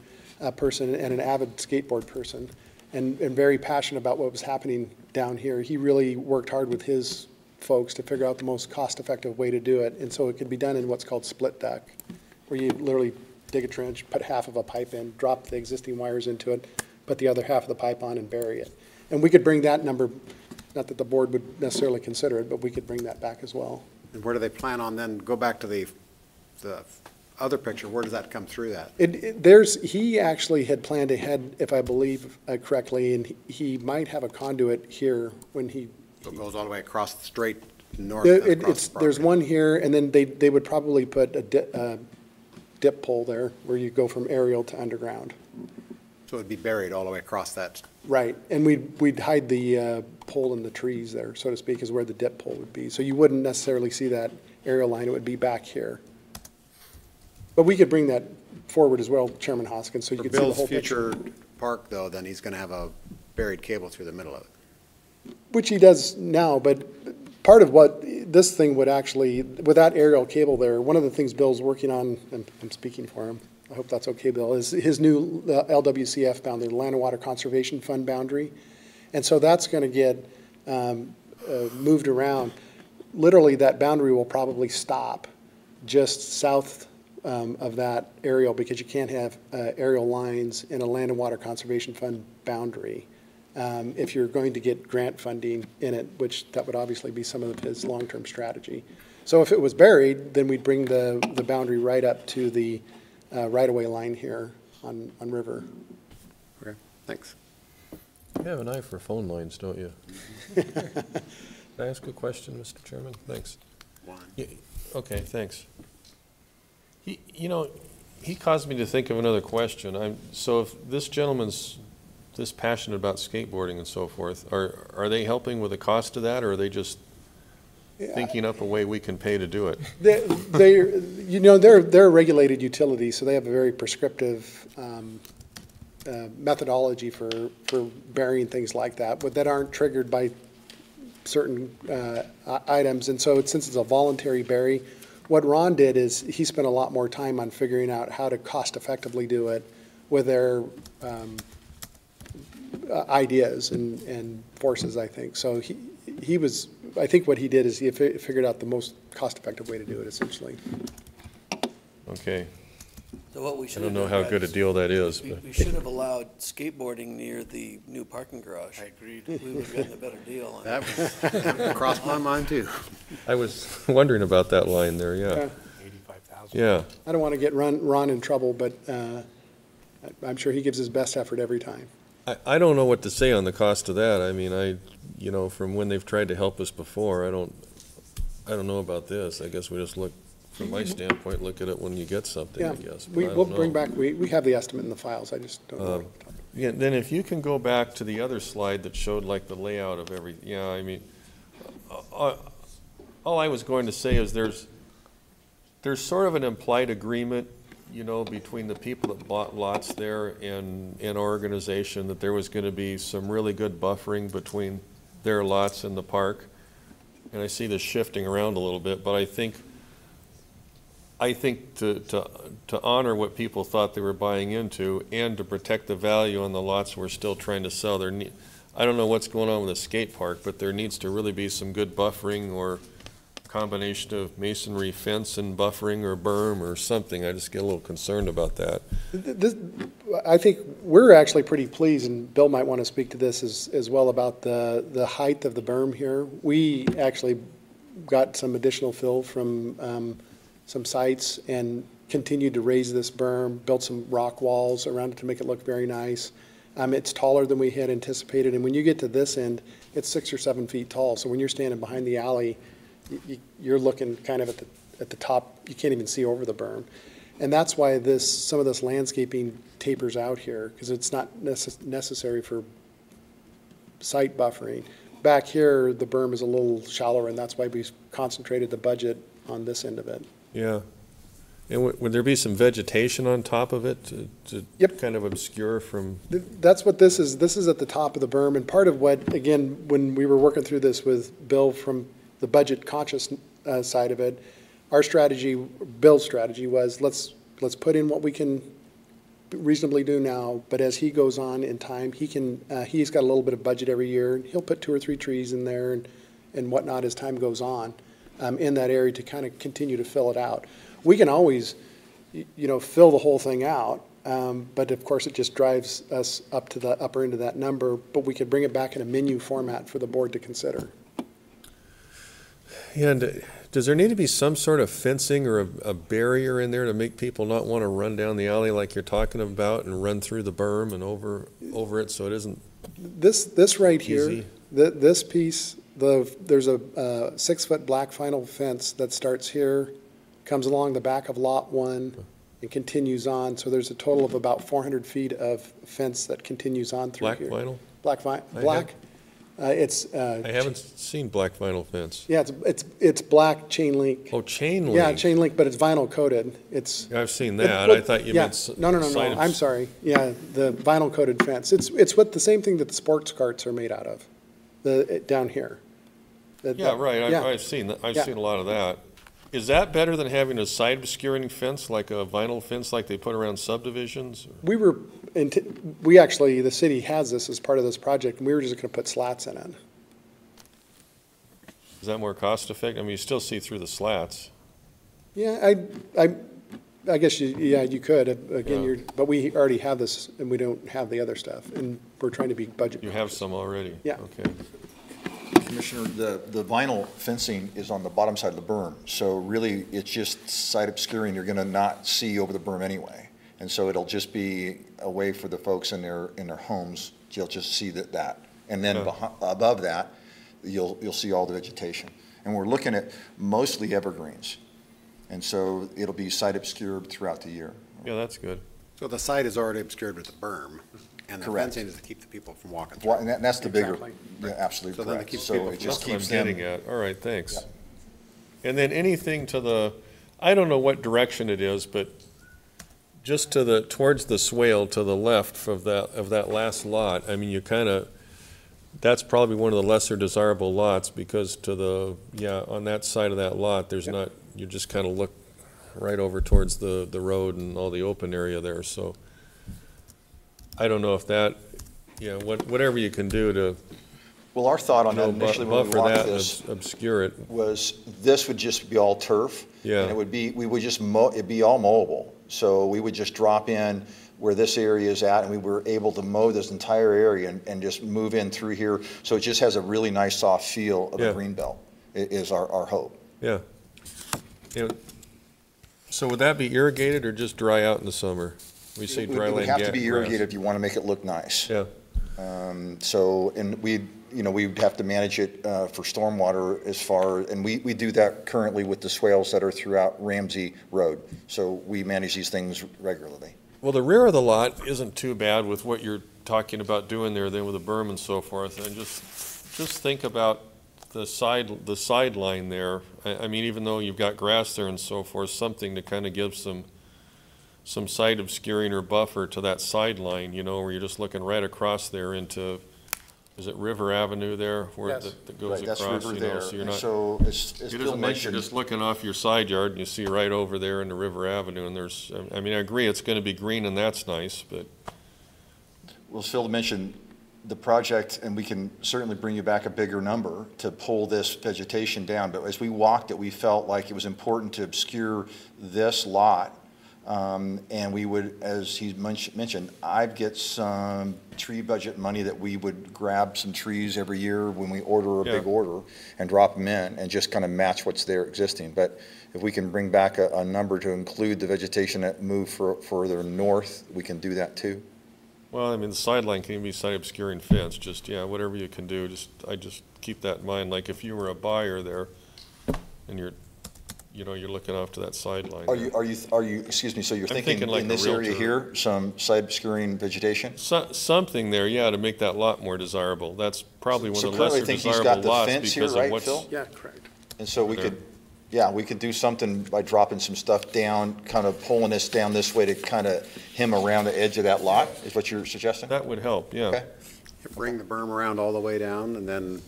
person and an avid skateboard person, and very passionate about what was happening down here. He really worked hard with his folks to figure out the most cost-effective way to do it, and so it could be done in what's called split deck, where you literally dig a trench, put half of a pipe in, drop the existing wires into it, put the other half of the pipe on and bury it. And we could bring that number, not that the board would necessarily consider it, but we could bring that back as well. And where do they plan on then, go back to the other picture, where does that come through that? He actually had planned ahead, if I believe correctly, and he might have a conduit here when he. So it goes all the way across straight north across the property. There's one here, and then they would probably put a dip pole there where you go from aerial to underground. So it'd be buried all the way across that. Right, and we'd hide the pole in the trees there, so to speak, is where the dip pole would be. So you wouldn't necessarily see that aerial line, it would be back here. But we could bring that forward as well, Chairman Hoskins, so you could see the whole picture. For Bill's future park, though, then he's going to have a buried cable through the middle of it. Which he does now, but part of what this thing would actually, with that aerial cable there, one of the things Bill's working on, and I'm speaking for him, I hope that's okay, Bill, is his new LWCF boundary, the Land and Water Conservation Fund boundary. And so that's going to get moved around. Literally, that boundary will probably stop just south of that aerial, because you can't have aerial lines in a Land and Water Conservation Fund boundary if you're going to get grant funding in it, which that would obviously be some of his long-term strategy. So if it was buried, then we'd bring the boundary right up to the right-of-way line here on River. Okay, thanks. You have an eye for phone lines, don't you? Can I ask a question, Mr. Chairman? Thanks. Okay, thanks. He caused me to think of another question. So if this gentleman's this passionate about skateboarding and so forth, are they helping with the cost of that, or are they just thinking up a way we can pay to do it? They're a regulated utility, so they have a very prescriptive methodology for burying things like that, but that aren't triggered by certain items. And so since it's a voluntary bury, what Ron did is he spent a lot more time on figuring out how to cost effectively do it with their ideas and forces, I think. So he was I think what he did is he figured out the most cost-effective way to do it, essentially. Okay. So what we I should don't have know done, how good a guys, deal that is, we but we should have allowed skateboarding near the new parking garage. I agreed. We would have gotten a better deal on it. That was, crossed my mind too. I was wondering about that line there, yeah. 85,000. Yeah, I don't want to get Ron in trouble, but I'm sure he gives his best effort every time. I don't know what to say on the cost of that. I mean, you know, from when they've tried to help us before, I don't know about this. I guess we just look, from my standpoint, look at it when you get something, Yeah, I guess. but I we'll don't bring know. back, we have the estimate in the files, I just don't know. Yeah, then if you can go back to the other slide that showed like the layout of every, yeah, I mean, all I was going to say is there's sort of an implied agreement, you know, between the people that bought lots there and our organization, that there was gonna be some really good buffering between their lots and the park. And I see this shifting around a little bit, but I think to honor what people thought they were buying into and to protect the value on the lots we're still trying to sell, I don't know what's going on with the skate park, but there needs to really be some good buffering or combination of masonry fence and buffering or berm or something. I just get a little concerned about that. I think we're actually pretty pleased, and Bill might want to speak to this as well, about the height of the berm here. We actually got some additional fill from some sites and continued to raise this berm, built some rock walls around it to make it look very nice. It's taller than we had anticipated, and when you get to this end, it's 6 or 7 feet tall. So when you're standing behind the alley, you're looking kind of at the top. You can't even see over the berm. And that's why some of this landscaping tapers out here, because it's not necessary for site buffering. Back here, the berm is a little shallower, and that's why we concentrated the budget on this end of it. Yeah. And would there be some vegetation on top of it to Yep. kind of obscure from, That's what this is. This is at the top of the berm, and part of what, again, when we were working through this with Bill from the budget conscious side of it, our strategy, Bill's strategy was, let's put in what we can reasonably do now, but as he goes on in time, he's got a little bit of budget every year. He'll put 2 or 3 trees in there and whatnot as time goes on in that area to kind of continue to fill it out. We can always, fill the whole thing out, but of course it just drives us up to the upper end of that number, but we could bring it back in a menu format for the board to consider. and does there need to be some sort of fencing or a barrier in there to make people not want to run down the alley like you're talking about and run through the berm and over it so it isn't This right here, easy? this piece, there's a 6-foot black vinyl fence that starts here, comes along the back of Lot 1, and continues on. So there's a total of about 400 feet of fence that continues on through Black here. vinyl? Black. It's. I haven't seen black vinyl fence. Yeah, it's black chain link. Oh, chain link. Yeah, chain link, but it's vinyl coated. It's. I've seen that. I thought you Yeah. meant. No, side of- I'm sorry. Yeah, the vinyl coated fence. It's what the same thing that the sports carts are made out of, down here. Yeah, right. Yeah. I've seen that. I've Yeah. seen a lot of that. Is that better than having a side obscuring fence, like a vinyl fence like they put around subdivisions? We actually, the city has this as part of this project, and we were just gonna put slats in it. Is that more cost effective? I mean, you still see through the slats. Yeah, I guess you could. Again, Yeah. but we already have this, and we don't have the other stuff, and we're trying to be budget. You have some already? Yeah. Okay. Commissioner, the vinyl fencing is on the bottom side of the berm, so really, it's just side obscuring, you're gonna not see over the berm anyway. And so it'll just be a way for the folks in their homes, you'll just see that. And then Yeah. above that, you'll see all the vegetation. And we're looking at mostly evergreens, and so it'll be side obscured throughout the year. Yeah, that's good. So the site is already obscured with the berm, and the Correct. fencing is to keep the people from walking through. Well, and that's the bigger, Exactly. yeah, absolutely So then it correct. keeps So people it from- just That's what I'm keeps them. getting at. All right, thanks. Yeah. And then anything to the, I don't know what direction it is, but just towards the swale to the left of that last lot, I mean, that's probably one of the lesser desirable lots, because on that side of that lot, there's not, you just kind of look right over towards the road and all the open area there, so I don't know if that, whatever you can do Well, our thought on that No, initially when we buffer walked that and this obscure it. was this would just be all turf. Yeah. And it would be, we would just mow, it'd be all mowable. So we would just drop in where this area is at, and we were able to mow this entire area and just move in through here. So it just has a really nice soft feel of Yeah. a green belt, is our hope. Yeah. So would that be irrigated or just dry out in the summer? We say It dry would land have to be grass. irrigated if you want to make it look nice. Yeah, So, and we'd have to manage it for stormwater as far, and we do that currently with the swales that are throughout Ramsey Road. So we manage these things regularly. well, the rear of the lot isn't too bad with what you're talking about doing there then with the berm and so forth. And just think about the sideline there. I mean, even though you've got grass there and so forth, something to kind of give some side obscuring or buffer to that sideline, you know, where you're just looking right across there into, is it River Avenue there? Where Yes. that goes Right, that's across, river you know, there. so you're And not. so as It Phil isn't like you're mentioned, just looking off your side yard and you see right over there into River Avenue and there's, I mean, I agree it's gonna be green and that's nice, but well, as Phil mentioned, the project, and we can certainly bring you back a bigger number to pull this vegetation down, but as we walked it, we felt like it was important to obscure this lot. And we would, as he mentioned, I'd get some tree budget money that we would grab some trees every year when we order a big Yeah. order and drop them in and just kind of match what's there existing. But if we can bring back a number to include the vegetation that moved further north, we can do that too. well, I mean, the sideline can even be side obscuring fence, just, yeah, whatever you can do, I just keep that in mind, like if you were a buyer there and you're looking off to that sideline. Are you, excuse me, so you're I'm thinking thinking like in a this area realtor. here, some side obscuring vegetation? Something there, yeah, to make that lot more desirable. That's probably one So of the currently, lesser I think he's got desirable the lots fence here, because of right, what's. Phil? Yeah, correct. And so we Okay. could, yeah, we could do something by dropping some stuff down, kind of pulling this down this way to kind of hem around the edge of that lot, is what you're suggesting? That would help, yeah. Okay. Bring the berm around all the way down and then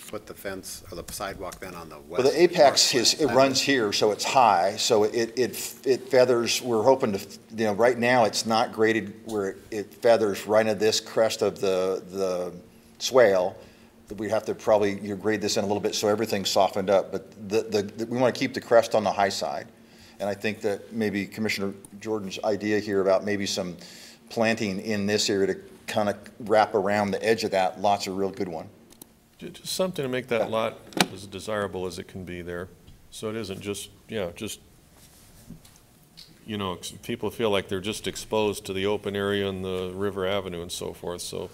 put the fence or the sidewalk then on the Well, west. the apex northwest. it runs here, so it's high, so it feathers, we're hoping to, right now, it's not graded where it feathers right at this crest of the swale. We have to probably, grade this in a little bit so everything's softened up, but we want to keep the crest on the high side. And I think that maybe Commissioner Jordan's idea here about maybe some planting in this area to kind of wrap around the edge of that lot's a real good one. Just something to make that lot as desirable as it can be there. So it isn't just, people feel like they're just exposed to the open area and the River Avenue and so forth. So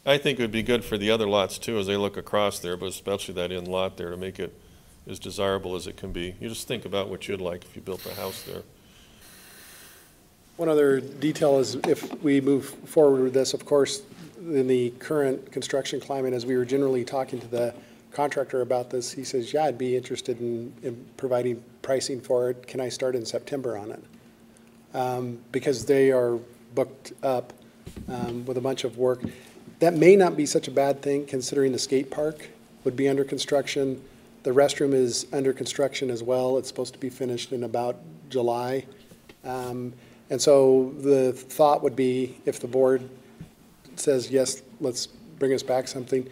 I think it would be good for the other lots too, as they look across there, but especially that end lot there to make it as desirable as it can be. You just think about what you'd like if you built a house there. One other detail is if we move forward with this, of course, in the current construction climate, as we were generally talking to the contractor about this, he says, yeah, I'd be interested in providing pricing for it. Can I start in September on it? Because they are booked up with a bunch of work. That may not be such a bad thing, considering the skate park would be under construction. The restroom is under construction as well. It's supposed to be finished in about July. And so the thought would be, if the board says, yes, let's bring us back something.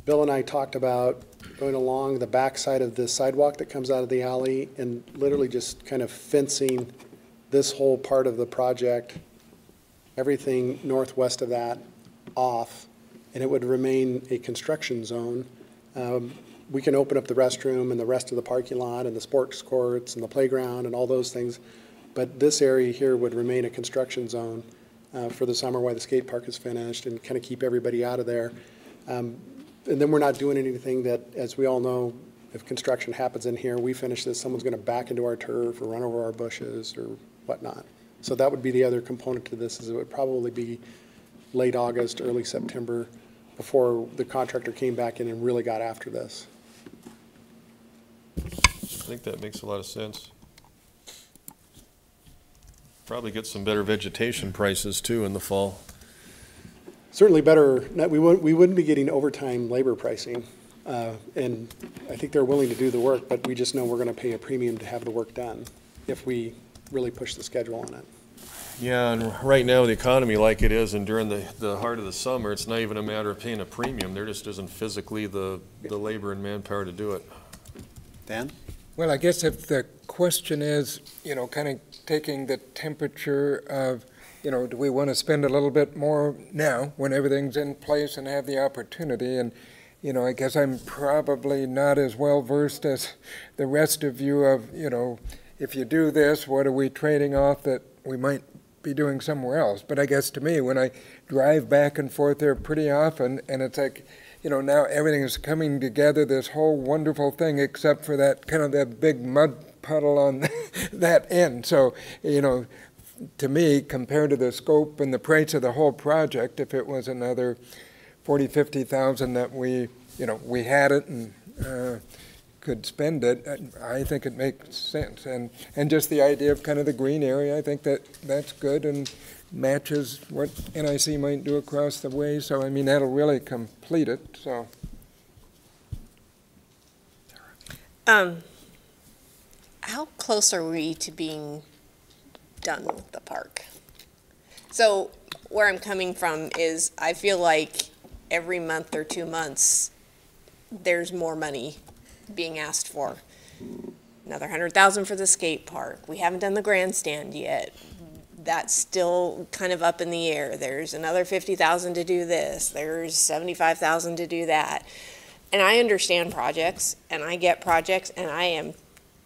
Bill and I talked about going along the backside of the sidewalk that comes out of the alley and literally just kind of fencing this whole part of the project, everything northwest of that, off, and it would remain a construction zone. We can open up the restroom and the rest of the parking lot and the sports courts and the playground and all those things, but this area here would remain a construction zone for the summer while the skate park is finished and kind of keep everybody out of there. And then we're not doing anything that, as we all know, if construction happens in here, we finish this, someone's going to back into our turf or run over our bushes or whatnot. So that would be the other component to this, is it would probably be late August, early September, before the contractor came back in and really got after this. I think that makes a lot of sense. Probably get some better vegetation prices too in the fall. Certainly better, we wouldn't be getting overtime labor pricing. And I think they're willing to do the work, but we just know we're going to pay a premium to have the work done if we really push the schedule on it. Yeah, and right now, with the economy like it is, and during the heart of the summer, it's not even a matter of paying a premium. There just isn't physically the labor and manpower to do it. Dan? Well, I guess if the question is, kind of taking the temperature of, do we want to spend a little bit more now when everything's in place and have the opportunity? And, I guess I'm probably not as well versed as the rest of you of, if you do this, what are we trading off that we might be doing somewhere else? But I guess to me, when I drive back and forth there pretty often, and it's like, now everything is coming together, this whole wonderful thing, except for that kind of that big mud puddle on that end. So, to me, compared to the scope and the price of the whole project, if it was another 40, 50,000 that we had it and could spend it, I think it makes sense. And just the idea of kind of the green area, I think that's good and matches what NIC might do across the way. So, I mean, that'll really complete it, so. How close are we to being done with the park? So where I'm coming from is I feel like every month or 2 months, there's more money being asked for. Another 100,000 for the skate park. We haven't done the grandstand yet. That's still kind of up in the air. There's another 50,000 to do this. There's 75,000 to do that. And I understand projects, and I get projects, and I am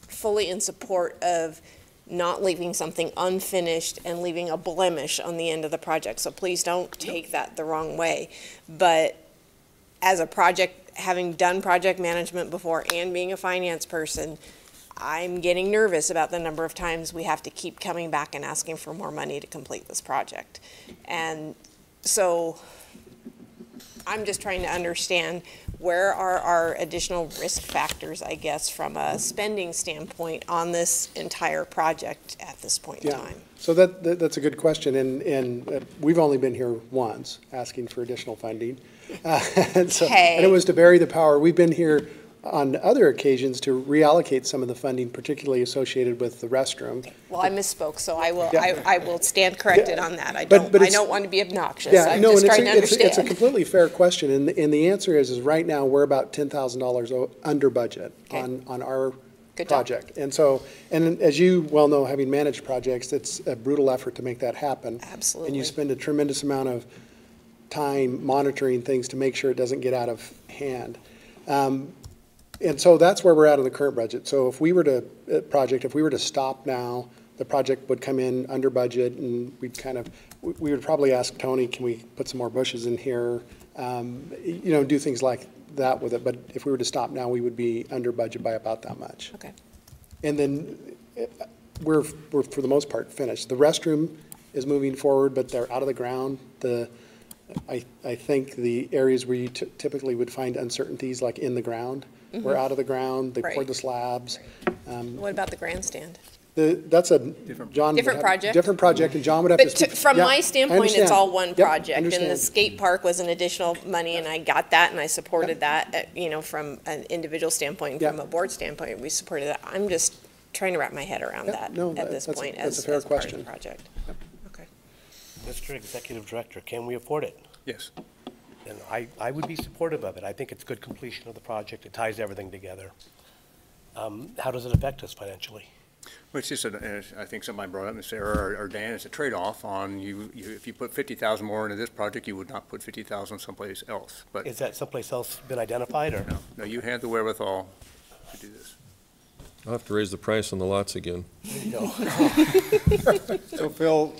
fully in support of not leaving something unfinished and leaving a blemish on the end of the project. So please don't take that the wrong way. But as a project, having done project management before and being a finance person, I'm getting nervous about the number of times we have to keep coming back and asking for more money to complete this project. And so I'm just trying to understand where are our additional risk factors, I guess, from a spending standpoint on this entire project at this point in time. So that's a good question, and we've only been here once asking for additional funding. And it was to bury the power. We've been here on other occasions to reallocate some of the funding, particularly associated with the restroom. Okay. Well, I misspoke, so I will I will stand corrected on that. I don't want to be obnoxious. I'm just trying to understand. It's a completely fair question, and the answer is right now we're about $10,000 under budget on our project. And so, and as you well know, having managed projects, it's a brutal effort to make that happen. Absolutely. And you spend a tremendous amount of time monitoring things to make sure it doesn't get out of hand. And so that's where we're at in the current budget. So if we were to stop now, the project would come in under budget, and we would probably ask Tony, can we put some more bushes in here? Do things like that with it. But if we were to stop now, we would be under budget by about that much. Okay. And then we're for the most part finished. The restroom is moving forward, but they're out of the ground. I think the areas where you typically would find uncertainties, like in the ground, we're out of the ground. They poured the slabs. What about the grandstand? That's a different project. Different project, and John would have But to. From my standpoint, it's all one project, and understand. the skate park was an additional money, and I got that, and I supported that. From an individual standpoint, from a board standpoint, we supported that. I'm just trying to wrap my head around that at this point that's a fair question. Part of the project. Okay. Mr. Executive Director, can we afford it? Yes. And I would be supportive of it. I think it's good completion of the project. It ties everything together. How does it affect us financially? Well, it's just, I think somebody brought up, and Sarah or Dan, it's a trade-off on if you put 50,000 more into this project, you would not put 50,000 someplace else. But Is that someplace else been identified, or? No, you had the wherewithal to do this. I'll have to raise the price on the lots again. There you go. So Phil,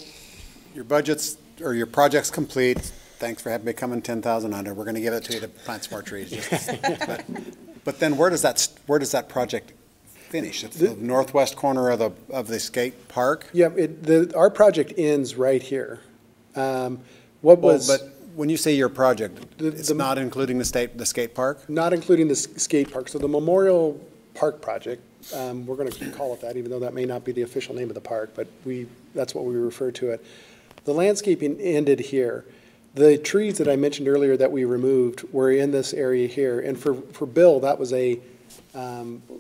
your project's complete. Thanks for having me come in 10,000 under. We're going to give it to you to plant some more trees. But then where does that project finish? It's the northwest corner of the skate park? Yeah, our project ends right here. But when you say your project, it's not including the skate park? Not including the skate park. So the Memorial Park project, we're going to call it that, even though that may not be the official name of the park, but that's what we refer to it. The landscaping ended here. The trees that I mentioned earlier that we removed were in this area here. And for Bill, that was a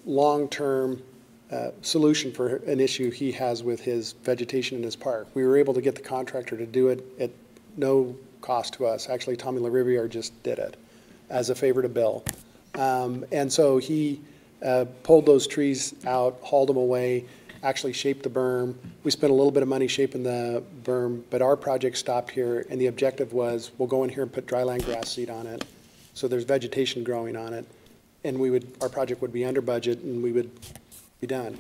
long-term solution for an issue he has with his vegetation in his park. We were able to get the contractor to do it at no cost to us. Actually, Tommy LaRiviere just did it as a favor to Bill. And so he pulled those trees out, hauled them away, actually shaped the berm. We spent a little bit of money shaping the berm, but our project stopped here, and the objective was, we'll go in here and put dryland grass seed on it, so there's vegetation growing on it, and our project would be under budget, and we would be done.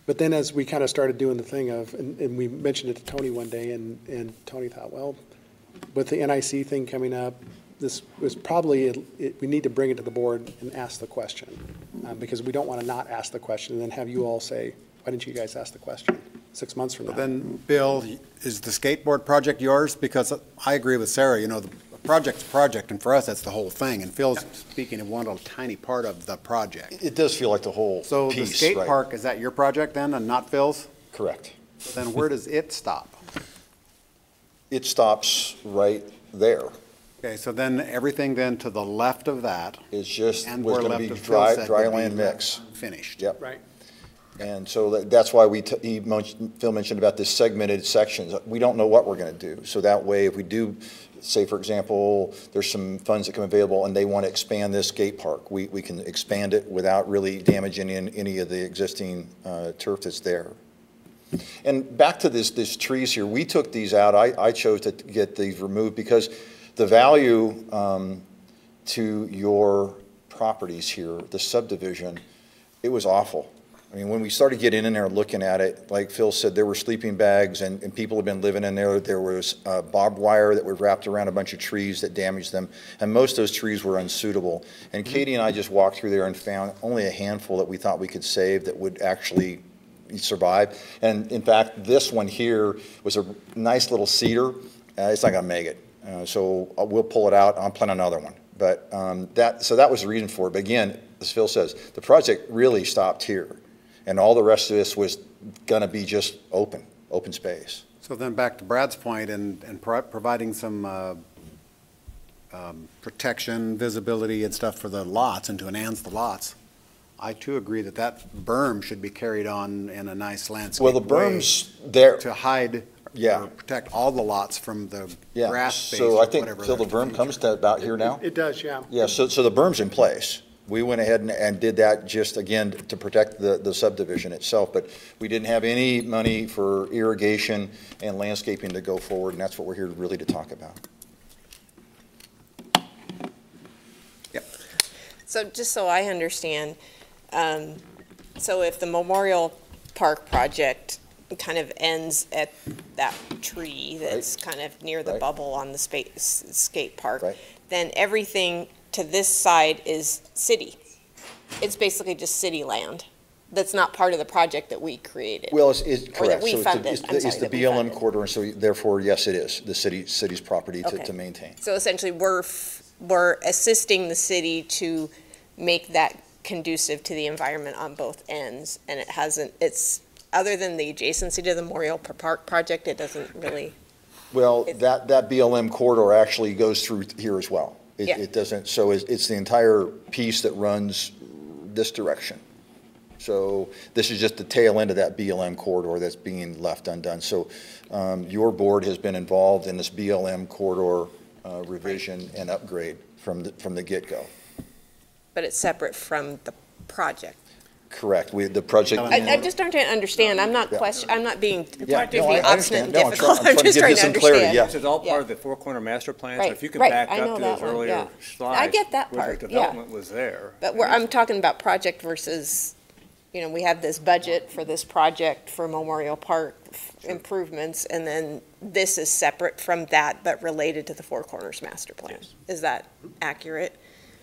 But then as we kind of started doing the thing of, and we mentioned it to Tony one day, and Tony thought, well, with the NIC thing coming up, this was probably, we need to bring it to the board and ask the question, because we don't want to not ask the question and then have you all say, why didn't you guys ask the question 6 months from now? Then, Bill, is the skateboard project yours? Because I agree with Sarah, the project's a project, and for us, that's the whole thing. And Phil's speaking of one little tiny part of the project. It does feel like the whole piece, So the skate right? park, is that your project then, and not Phil's? Correct. So then where does it stop? It stops right there. Okay, so then everything then to the left of that, It's just, and was where gonna left be of Phil said dry would be land mix. finished. Yep. Right. And so that's why Phil mentioned about this segmented sections. We don't know what we're going to do. So that way, if we do, say, for example, there's some funds that come available and they want to expand this skate park, we can expand it without really damaging any of the existing turf that's there. And back to these trees here, we took these out. I chose to get these removed because the value to your properties here, the subdivision, it was awful. I mean, when we started getting in there and looking at it, like Phil said, there were sleeping bags and people have been living in there. There was barbed wire that was wrapped around a bunch of trees that damaged them. And most of those trees were unsuitable. And Katie and I just walked through there and found only a handful that we thought we could save that would actually survive. And in fact, this one here was a nice little cedar. It's not gonna make it. So we'll pull it out. I'll plant another one. But so that was the reason for it. But again, as Phil says, the project really stopped here. And all the rest of this was going to be just open space. So then back to Brad's point and providing some protection, visibility and stuff for the lots and to enhance the lots. I too agree that that berm should be carried on in a nice landscape Well, the berm's there. to hide Yeah. or protect all the lots from the Yeah. grass space So or I think, whatever. Phil, the there's in berm comes to about here now? It does, yeah. Yeah, so the berm's in place. We went ahead and did that just, again, to protect the subdivision itself, but we didn't have any money for irrigation and landscaping to go forward, and that's what we're here really to talk about. So just so I understand, so if the Memorial Park project kind of ends at that tree that's kind of near the Right. bubble on the skate park, Right. then everything to this side is city. It's basically just city land. That's not part of the project that we created. Well, it's Or that correct. we So funded. it's I'm the sorry, that we BLM funded. corridor, and so therefore, yes, it is the city's property Okay. to maintain. So essentially, we're assisting the city to make that conducive to the environment on both ends, and it's, other than the adjacency to the Memorial Park project, it doesn't really, Well, that BLM corridor actually goes through here as well. Yeah. It doesn't, so it's the entire piece that runs this direction. So this is just the tail end of that BLM corridor that's being left undone. So your board has been involved in this BLM corridor revision and upgrade from the get-go. but it's separate from the project. Correct. The project. I just don't understand, I'm not I'm not being Yeah, particularly no, I obstinate understand. and No, I'm difficult, trying I'm to just give trying you to some clarity, understand. yeah. This is all Yeah. part of the Four Corner Master Plan, so Right, if you could right, back I know up to that those one, earlier yeah. slides. I get that where part, the yeah. development was there. But I'm talking about project versus, we have this budget for this project for Memorial Park improvements, and then this is separate from that, but related to the Four Corners Master Plan. Is that accurate?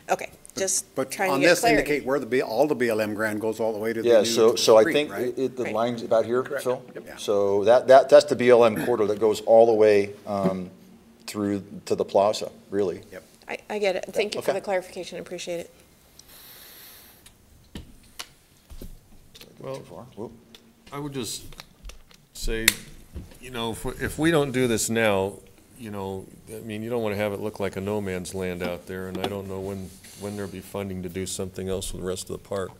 Okay, just But trying to on get this clarity. indicate where all the BLM grant goes all the way to the Yeah, new so I street, think right? the Right. line's about here, Phil? Yeah. So that's the BLM corridor that goes all the way through to the plaza, really. Yep. I get it. Thank you for Okay. the clarification. I appreciate it. Well, Too far? Whoop. I would just say, if we don't do this now, you don't want to have it look like a no man's land out there, and I don't know when there'll be funding to do something else with the rest of the park.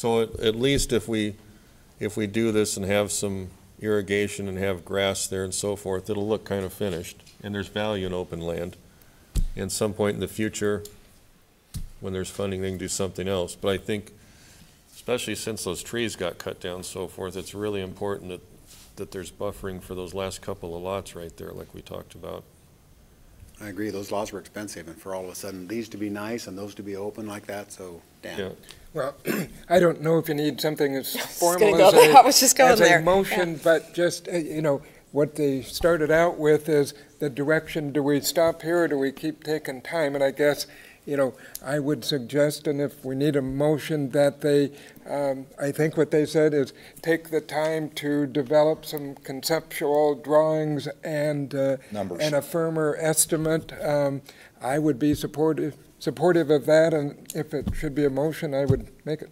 So at least if we do this and have some irrigation and have grass there and so forth, it'll look kind of finished, and there's value in open land. And some point in the future, when there's funding, they can do something else. But I think, especially since those trees got cut down and so forth, it's really important that there's buffering for those last couple of lots right there, like we talked about. I agree, those lots were expensive, and for all of a sudden, these to be nice and those to be open like that, so, Yeah. Dan. Well, I don't know if you need something as formal gonna go as there. I was just going as there. a motion, but just, what they started out with is the direction, do we stop here or do we keep taking time? And I guess, I would suggest, and if we need a motion, that they, I think what they said is take the time to develop some conceptual drawings and Numbers. and a firmer estimate. I would be supportive of that, and if it should be a motion, I would make it.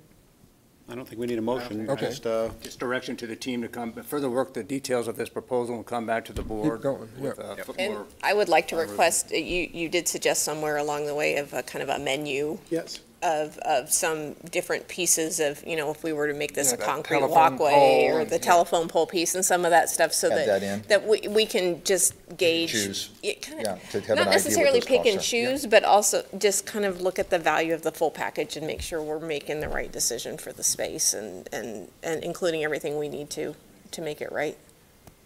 I don't think we need a motion, Okay. Just direction to the team to come, further work the details of this proposal and come back to the board. going, with, yeah. And more- I would like to request, you did suggest somewhere along the way of a kind of a menu Yes. of some different pieces of, if we were to make this Yeah, a that concrete telephone walkway pole or and- the yeah. telephone pole piece and some of that stuff so Add that in. that we can just gauge. Choose. it kind Yeah, of- to have an Not idea what necessarily those pick and costs are. Yeah. choose, but also just kind of look at the value of the full package and make sure we're making the right decision for the space and including everything we need to make it right.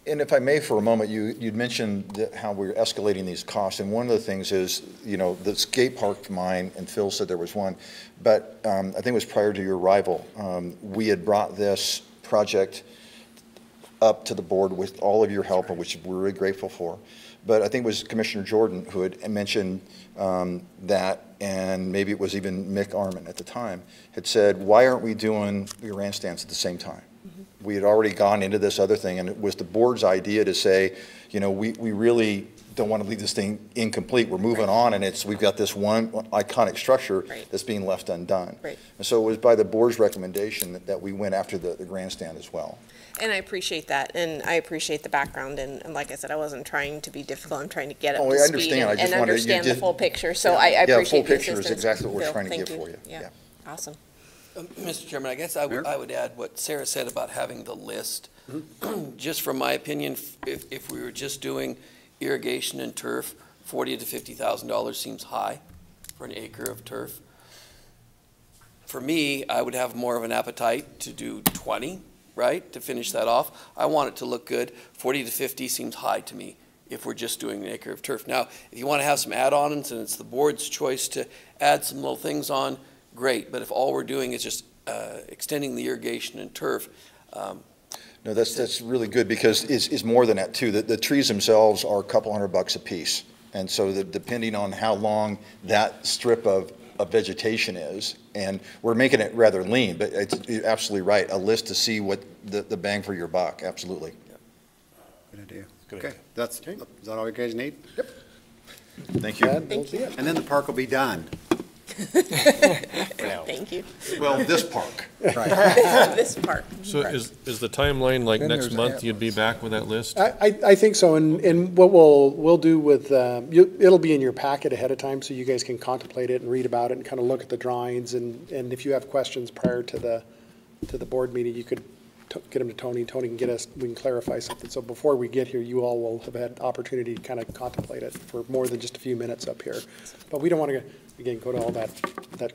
And if I may for a moment, you'd mentioned how we're escalating these costs, and one of the things is, the skate park mine, and Phil said there was one, but I think it was prior to your arrival, we had brought this project up to the board with all of your help, which we're really grateful for. But I think it was Commissioner Jordan who had mentioned that, and maybe it was even Mick Arman at the time, had said, why aren't we doing the grandstands at the same time? We had already gone into this other thing, and it was the board's idea to say, we really don't want to leave this thing incomplete. We're moving on, and we've got this one iconic structure Right. that's being left undone. Right. And so it was by the board's recommendation that we went after the grandstand as well. And I appreciate that, and I appreciate the background, and like I said, I wasn't trying to be difficult, I'm trying to get up Oh, to I speed understand. I and just wanted- you understand the did- full picture, so I Yeah, the appreciate full the picture is assistance. exactly what we're Bill, trying to thank give for you. Yeah, awesome. Mr. Chairman, I guess I would add what Sarah said about having the list. Just from my opinion, if we were just doing irrigation and turf, $40,000 to $50,000 seems high for an acre of turf. For me, I would have more of an appetite to do 20, right, to finish that off. I want it to look good. 40 to 50 seems high to me if we're just doing an acre of turf. Now, if you want to have some add-ons and it's the board's choice to add some little things on, great. But if all we're doing is just extending the irrigation and turf, No, that's really good, because it's more than that too. The trees themselves are a couple $100 a piece. And so depending on how long that strip of vegetation is, and we're making it rather lean, but you're absolutely right, a list to see what the bang for your buck, absolutely. Good idea. Good Okay, idea. is that all you guys need? Yep. Thank you. Thank you. And then the park will be done. Thank you. Well, this park. This part. So is the timeline like Then next there's month, you'd be back with that list? I think so, and what we'll do with, it'll be in your packet ahead of time, so you guys can contemplate it and read about it and kind of look at the drawings, and if you have questions prior to the board meeting, you could get them to Tony can we can clarify something. So before we get here, you all will have had opportunity to kind of contemplate it for more than just a few minutes up here. But we don't want to, again, go to all that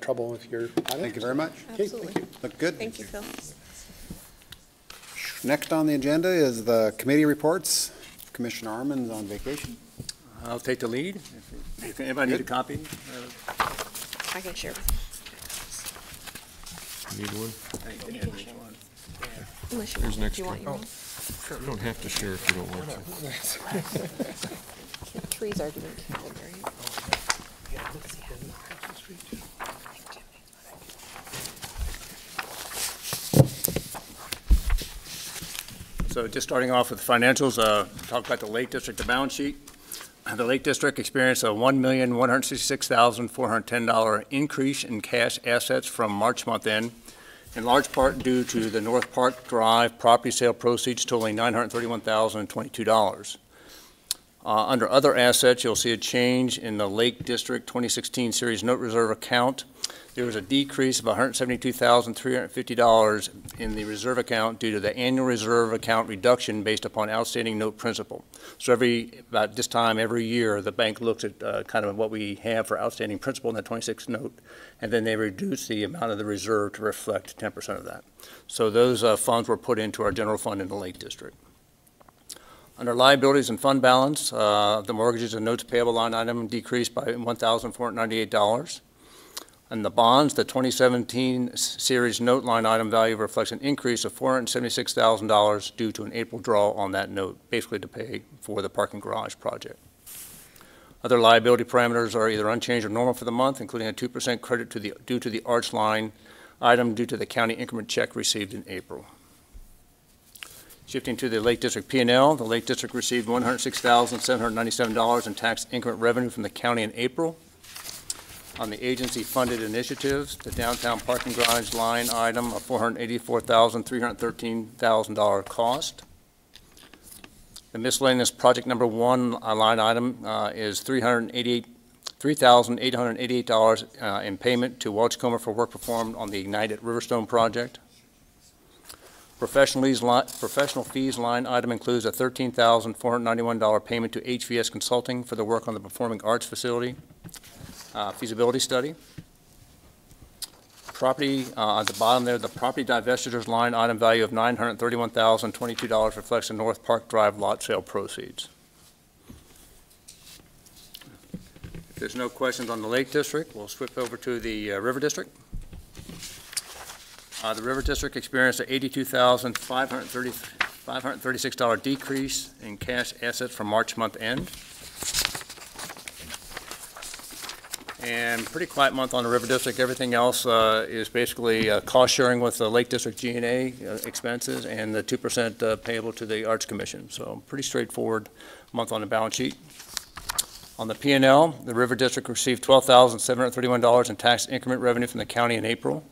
trouble if you're. Thank you very much. Okay, Absolutely. thank you. Look good. Thank you, Phil. Next on the agenda is the committee reports. Commissioner Arman's on vacation. I'll take the lead. If anybody need a copy? I can share. Need one? Unless you Here's want, an if you want your own. You don't have to share if you don't want to. Trees are doing good, right? So just starting off with financials, talk about the Lake District, the balance sheet. The Lake District experienced a $1,166,410 increase in cash assets from March month end, in large part due to the North Park Drive property sale proceeds totaling $931,022. Under other assets, you'll see a change in the Lake District 2016 Series Note Reserve account there was a decrease of $172,350 in the reserve account due to the annual reserve account reduction based upon outstanding note principal. So about this time every year, the bank looks at kind of what we have for outstanding principal in the 26 note, and then they reduce the amount of the reserve to reflect 10% of that. So those funds were put into our general fund in the Lake District. Under liabilities and fund balance, the mortgages and notes payable line item decreased by $1,498. And the bonds, the 2017 series note line item value reflects an increase of $476,000 due to an April draw on that note, basically to pay for the parking garage project. Other liability parameters are either unchanged or normal for the month, including a 2% credit due to the arch line item due to the county increment check received in April. Shifting to the Lake District P&L, the Lake District received $106,797 in tax increment revenue from the county in April. On the agency-funded initiatives, the downtown parking garage line item of $484,313,000 cost. The miscellaneous project number 1 line item is $3,888 in payment to Welch Comer for work performed on the Ignite at Riverstone project. Professional fees line item includes a $13,491 payment to HVS Consulting for the work on the Performing Arts Facility feasibility study. Property, at the bottom there, the property divestitures line item value of $931,022 reflects the North Park Drive lot sale proceeds. If there's no questions on the Lake District, we'll switch over to the River District. The River District experienced an $82,536 decrease in cash assets from March month end. And pretty quiet month on the River District. Everything else is basically cost sharing with the Lake District G&A expenses and the 2% payable to the Arts Commission. So pretty straightforward month on the balance sheet. On the P&L, the River District received $12,731 in tax increment revenue from the county in April.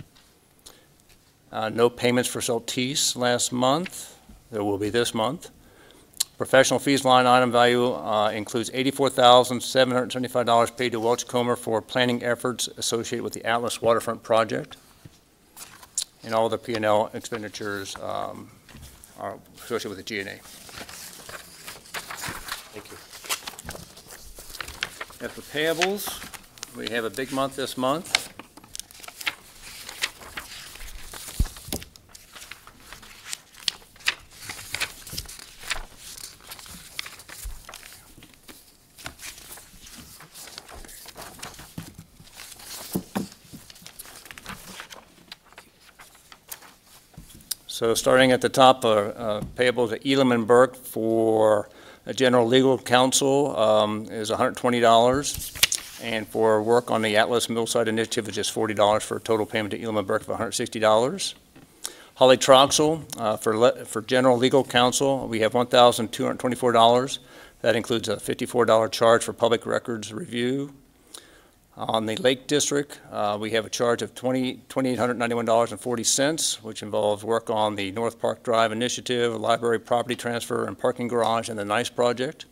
No payments for Saltese last month. There will be this month. Professional fees line item value includes $84,775 paid to Welch Comer for planning efforts associated with the Atlas Waterfront project. And all the P&L expenditures are associated with the G&A. Thank you. As for payables, we have a big month this month. So starting at the top, payables at Elam & Burke for a general legal counsel is $120, and for work on the Atlas Millsite Initiative is just $40 for a total payment to Elam & Burke of $160. Holly Troxel for general legal counsel, we have $1,224. That includes a $54 charge for public records review. On the Lake District, we have a charge of $2,891.40, which involves work on the North Park Drive Initiative, library property transfer, and parking garage, and the NICE project.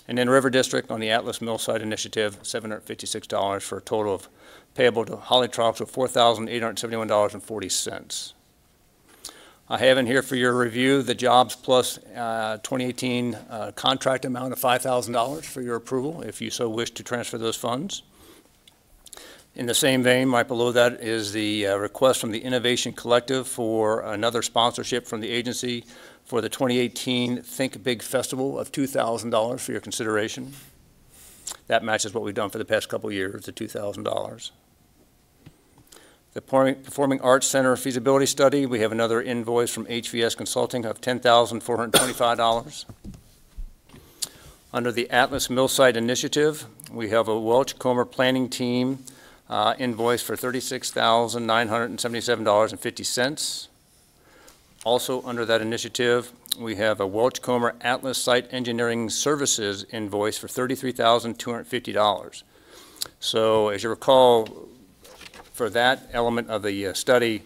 And then River District on the Atlas Millsite Initiative, $756 for a total of payable to Holly Troxel of $4,871.40. I have in here for your review the Jobs Plus 2018 contract amount of $5,000 for your approval, if you so wish to transfer those funds. In the same vein, right below that is the request from the Innovation Collective for another sponsorship from the agency for the 2018 Think Big Festival of $2,000 for your consideration. That matches what we've done for the past couple of years, the $2,000. The Performing Arts Center feasibility study, we have another invoice from HVS Consulting of $10,425. Under the Atlas Millsite Initiative, we have a Welch Comer planning team invoice for $36,977.50. Also under that initiative, we have a Welch Comer Atlas Site Engineering Services invoice for $33,250. So as you recall, for that element of the study,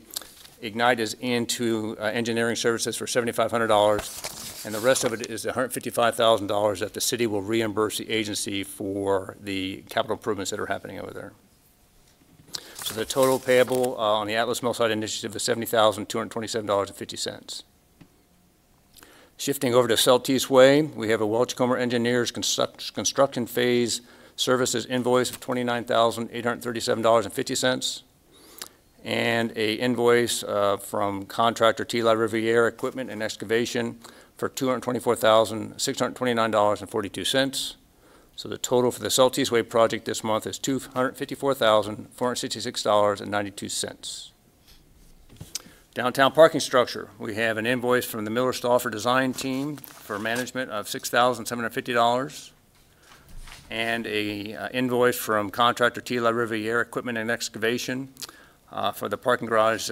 Ignite is into engineering services for $7,500, and the rest of it is $155,000 that the city will reimburse the agency for the capital improvements that are happening over there. So the total payable on the Atlas Millside Initiative is $70,227.50. Shifting over to Celtice Way, we have a Welch Comer Engineers construction phase services invoice of $29,837.50, and a invoice from contractor T-La Riviere Equipment and Excavation for $224,629.42. So the total for the Celtice Way project this month is $254,466.92. Downtown parking structure, we have an invoice from the Miller Stauffer Design Team for management of $6,750, and a invoice from contractor T-La Riviere Equipment and Excavation for the parking garage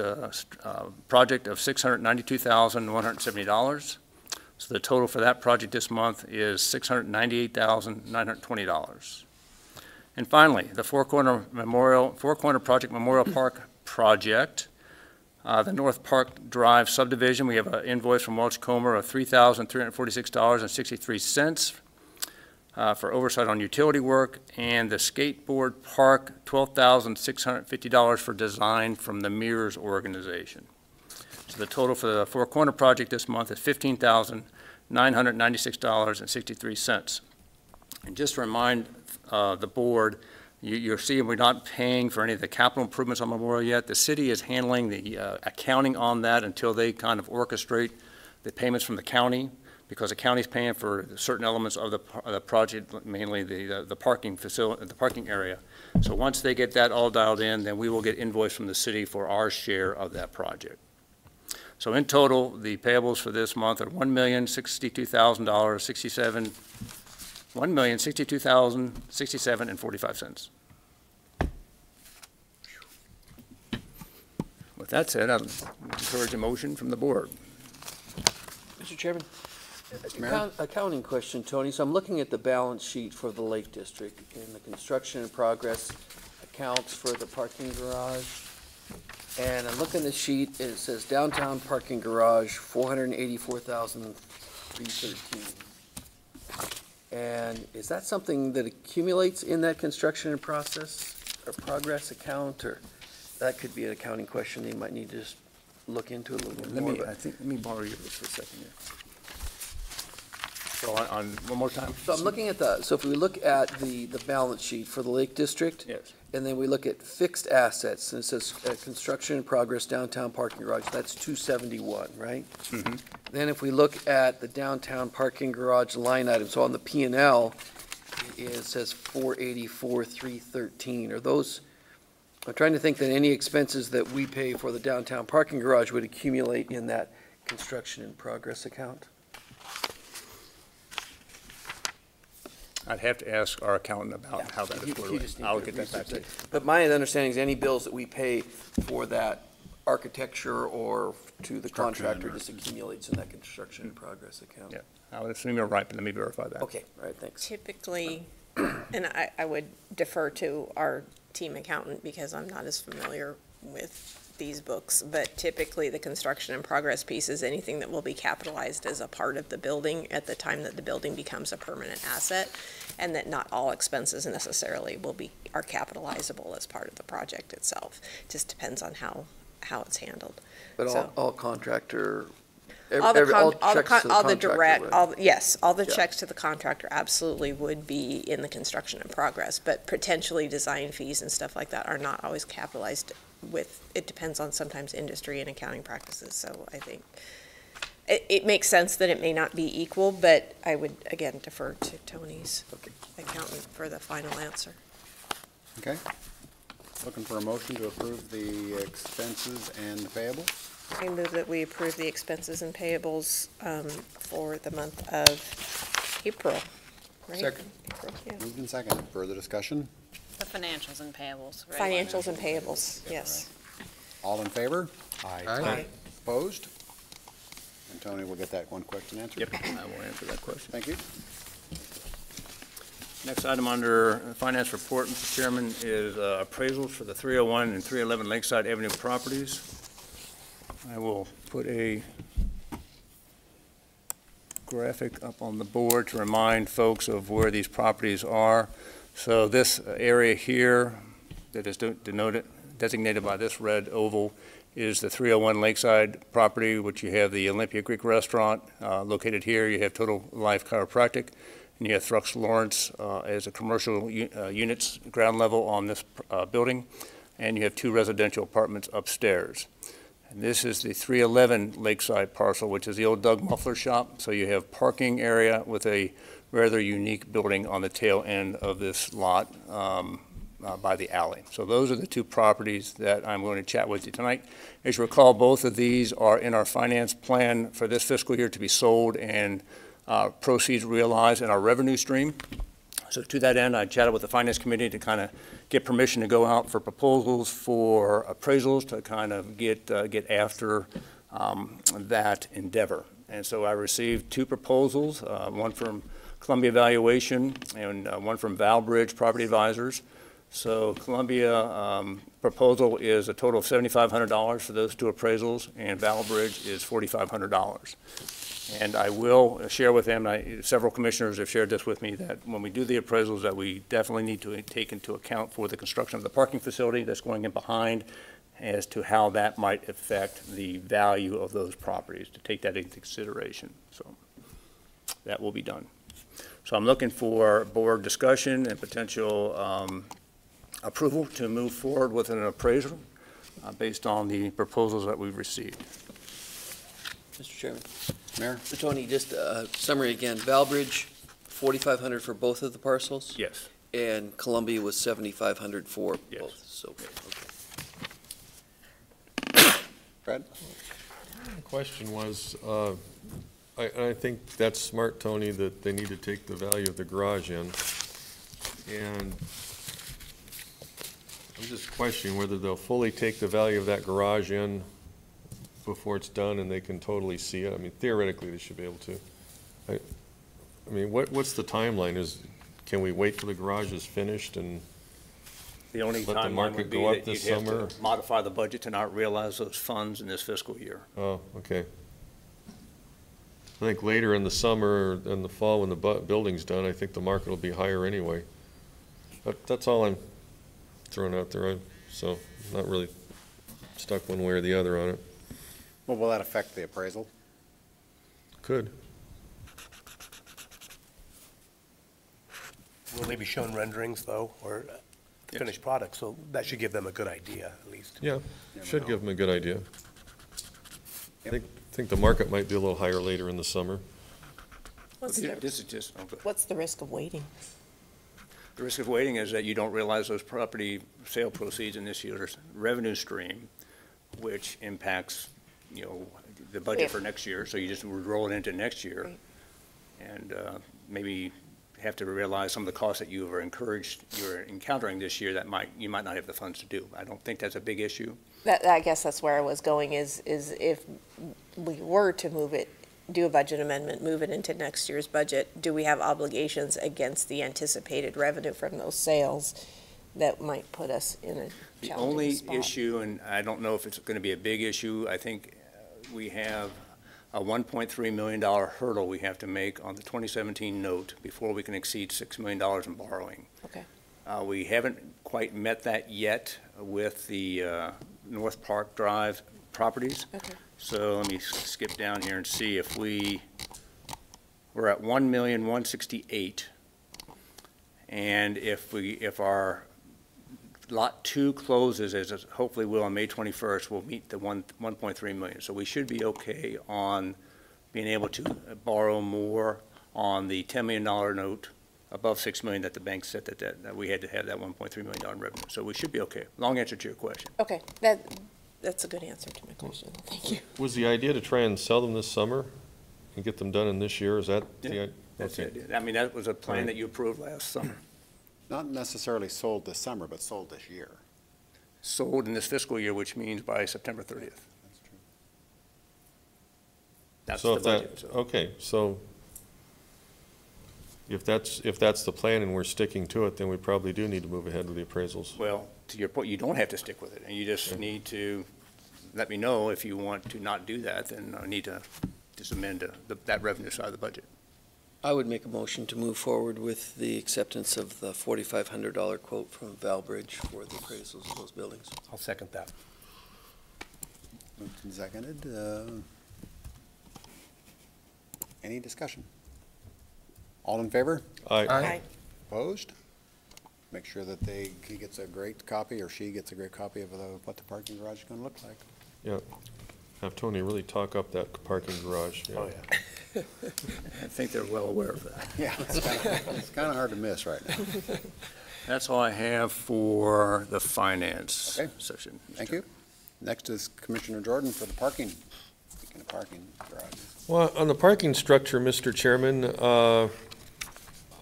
project of $692,170. So the total for that project this month is $698,920. And finally, the Four Corner Project Memorial Park project. The North Park Drive subdivision, we have an invoice from Welch Comer of $3,346.63 for oversight on utility work, and the skateboard park, $12,650 for design from the Mirrors organization. So the total for the Four Corner project this month is $15,996.63. And just to remind the board, you're seeing we're not paying for any of the capital improvements on Memorial yet. The city is handling the accounting on that until they kind of orchestrate the payments from the county, because the county's paying for certain elements of the project, mainly the parking facility, the parking area. So once they get that all dialed in, then we will get invoice from the city for our share of that project. So in total, the payables for this month are $1,062,000.67. $1,062,067.45. With that said, I'd encourage a motion from the board. Mr. Chairman, Mayor? accounting question, Tony. So I'm looking at the balance sheet for the Lake District, and the construction in progress accounts for the parking garage. And I'm looking at the sheet, and it says downtown parking garage, $484,313. And is that something that accumulates in that construction in process or progress account, or that could be an accounting question they might need to just look into a little bit more? Let me borrow yours for a second here. So on one more time. So I'm looking at so if we look at the balance sheet for the Lake District. Yes. And then we look at fixed assets, and it says construction in progress downtown parking garage, that's 271, right? Mm-hmm. Then if we look at the downtown parking garage line item, so on the P&L, it says 484,313. Are those, I'm trying to think that any expenses that we pay for the downtown parking garage would accumulate in that construction in progress account? I'd have to ask our accountant about how that is working. I'll get that back to you. But my understanding is any bills that we pay for that architecture or to the contractor just accumulates in that construction in progress account. Yeah, I would assume you're right, but let me verify that. Okay, all right, thanks. Typically, and I would defer to our team accountant because I'm not as familiar with these books, but typically the construction in progress piece is anything that will be capitalized as a part of the building at the time that the building becomes a permanent asset, and that not all expenses necessarily are capitalizable as part of the project itself. It just depends on how it's handled. But So- all contractor, All the checks to the contractor would- yes, all the Yeah. checks to the contractor absolutely would be in the construction in progress, but potentially design fees and stuff like that are not always capitalized it depends on sometimes industry and accounting practices, so I think it makes sense that it may not be equal, but I would, again, defer to Tony's accountant for the final answer. Okay. Looking for a motion to approve the expenses and the payables? I move that we approve the expenses and payables for the month of April, right? Second. April, yeah. Moved and seconded. Further discussion? The financials and payables. right? Financials and payables, yes. All in favor? Aye. Opposed? And Tony will get that one question answered. Yep, I will answer that question. Thank you. Next item under finance report, Mr. Chairman, is appraisals for the 301 and 311 Lakeside Avenue properties. I will put a graphic up on the board to remind folks of where these properties are. So this area here that is denoted designated by this red oval is the 301 Lakeside property, which you have the Olympia Greek Restaurant located here. You have Total Life Chiropractic, and you have Thrux Lawrence as a commercial units ground level on this building, and you have 2 residential apartments upstairs. And this is the 311 Lakeside parcel, which is the old Doug Muffler shop. So you have parking area with a rather unique building on the tail end of this lot by the alley. So those are the 2 properties that I'm going to chat with you tonight. As you recall, both of these are in our finance plan for this fiscal year to be sold and proceeds realized in our revenue stream. So to that end, I chatted with the Finance Committee to kind of get permission to go out for proposals for appraisals to kind of get after that endeavor. And so I received 2 proposals, one from Columbia Valuation and one from Valbridge Property Advisors. So Columbia proposal is a total of $7,500 for those 2 appraisals, and Valbridge is $4,500. And I will share with them, several commissioners have shared this with me, that when we do the appraisals, that we definitely need to take into account for the construction of the parking facility that's going in behind as to how that might affect the value of those properties, to take that into consideration. So that will be done. So I'm looking for board discussion and potential approval to move forward with an appraisal based on the proposals that we've received. Mr. Chairman. Mayor? So Tony, just a summary again. Valbridge, $4,500 for both of the parcels? Yes. And Columbia was $7,500 for Yes. both, so, okay. Fred? The question was, I think that's smart, Tony, that they need to take the value of the garage in. And I'm just questioning whether they'll fully take the value of that garage in before it's done and they can totally see it. I mean, theoretically, they should be able to. I mean, what's the timeline? Can we wait till the garage is finished and The only let the timeline market would be go up that this you'd have summer? to modify the budget to not realize those funds in this fiscal year. Oh, okay. I think later in the summer or in the fall when the building's done, I think the market will be higher anyway. But that's all I'm throwing out there. So not really stuck one way or the other on it. Well, will that affect the appraisal? Could. Will they be shown renderings, though, or finished products? So that should give them a good idea, at least. Yeah, should know. give them a good idea. Yep. I think the market might be a little higher later in the summer. What's This is just, what's the risk of waiting? the risk of waiting is that you don't realize those property sale proceeds in this year's revenue stream, which impacts, you know, the budget for next year. So you just would roll it into next year. Right. And maybe have to realize some of the costs that you're encountering this year that you might not have the funds to do. I don't think that's a big issue. I guess that's where I was going, is if we were to move it, do a budget amendment, move it into next year's budget, do we have obligations against the anticipated revenue from those sales that might put us in a The challenging only spot? issue, and I don't know if it's going to be a big issue, I think we have a $1.3 million hurdle we have to make on the 2017 note before we can exceed $6 million in borrowing. Okay. We haven't quite met that yet with the North Park Drive properties. Okay. So let me skip down here and see if we're at $1,168,000. And if our Lot 2 closes, as it hopefully will on May 21st, we'll meet the 1.3 million. So we should be okay on being able to borrow more on the $10 million note above $6 million that the bank said that we had to have that $1.3 million revenue. So we should be okay. Long answer to your question. Okay, that's a good answer to my question. Thank you. Was the idea to try and sell them this summer and get them done in this year? Is that the Yeah, idea? That's Okay. it. I mean, that was a plan Right. that you approved last summer. Not necessarily sold this summer, but sold this year. Sold in this fiscal year, which means by September 30th. That's true. That's So the if budget. that, okay, so if that's the plan and we're sticking to it, then we probably do need to move ahead with the appraisals. Well, to your point, you don't have to stick with it, and you just Okay. need to let me know if you want to not do that, then I need to just amend that revenue side of the budget. I would make a motion to move forward with the acceptance of the $4,500 quote from Valbridge for the appraisals of those buildings. I'll second that. Moved and seconded. Any discussion? All in favor? Aye. Opposed? Make sure that he gets a great copy, or she gets a great copy of what the parking garage is going to look like. Yeah. Have Tony really talk up that parking garage. Yeah. Oh, yeah. I think they're well aware of that. Yeah, it's kind of hard to miss right now. That's all I have for the finance Okay. section. Thank you. Next is Commissioner Jordan for the parking, speaking of parking garages. Well, on the parking structure, Mr. Chairman,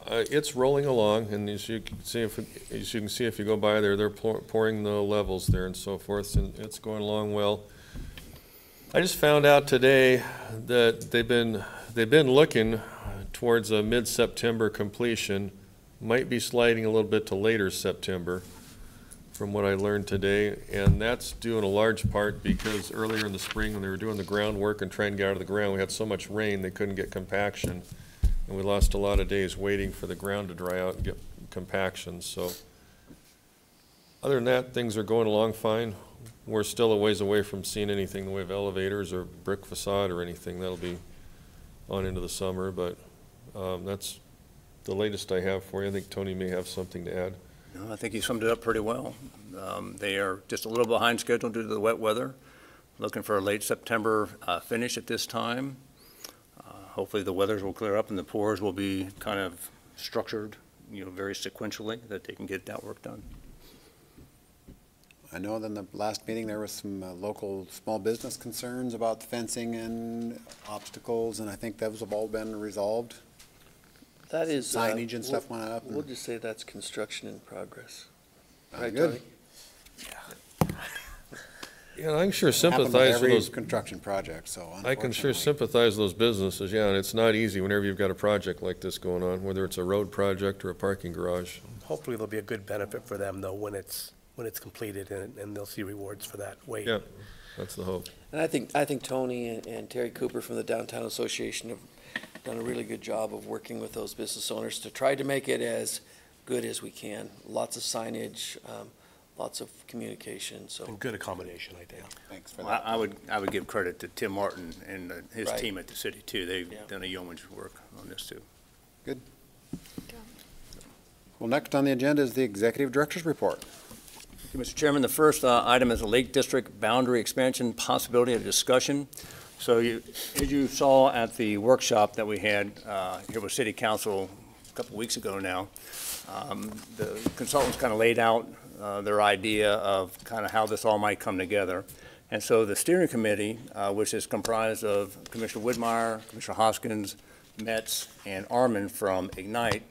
it's rolling along, and as you can see if you go by there, they're pouring the levels there and so forth, and it's going along well. I just found out today that they've been looking towards a mid-September completion, might be sliding a little bit to later September, from what I learned today, and that's due in a large part because earlier in the spring when they were doing the groundwork and trying to get out of the ground, we had so much rain they couldn't get compaction, and we lost a lot of days waiting for the ground to dry out and get compaction. So other than that, things are going along fine. We're still a ways away from seeing anything in the way of elevators or brick facade or anything. That'll be on into the summer, but that's the latest I have for you. I think Tony may have something to add. No, I think you summed it up pretty well. They are just a little behind schedule due to the wet weather. Looking for a late September finish at this time. Hopefully the weathers will clear up and the pours will be kind of structured, very sequentially, that they can get that work done. I know that in the last meeting there was some local small business concerns about the fencing and obstacles, and I think those have all been resolved. That is. Signage and stuff went up. We'll just say that's construction in progress. Very Right, good. Tony? Yeah, I can sure Happened with sympathize with every those. construction project, so I can sure unfortunately. sympathize with those businesses, yeah, and it's not easy whenever you've got a project like this going on, whether it's a road project or a parking garage. Hopefully there'll be a good benefit for them though when it's completed and they'll see rewards for that wait. Yeah, that's the hope. And I think Tony and Terry Cooper from the Downtown Association have done a really good job of working with those business owners to try to make it as good as we can. Lots of signage, lots of communication, so. And good accommodation, I think. Thanks for Well, that. I would give credit to Tim Martin and his Right. team at the city too. They've Yeah. done a yeoman's work on this too. Well, next on the agenda is the Executive Director's Report. Thank you, Mr. Chairman. The first item is a Lake District boundary expansion possibility of discussion. So as you saw at the workshop that we had here with City Council a couple weeks ago now, the consultants kind of laid out their idea of kind of how this all might come together. And so the steering committee, which is comprised of Commissioner Whitmire, Commissioner Hoskins, Metz, and Arman from Ignite,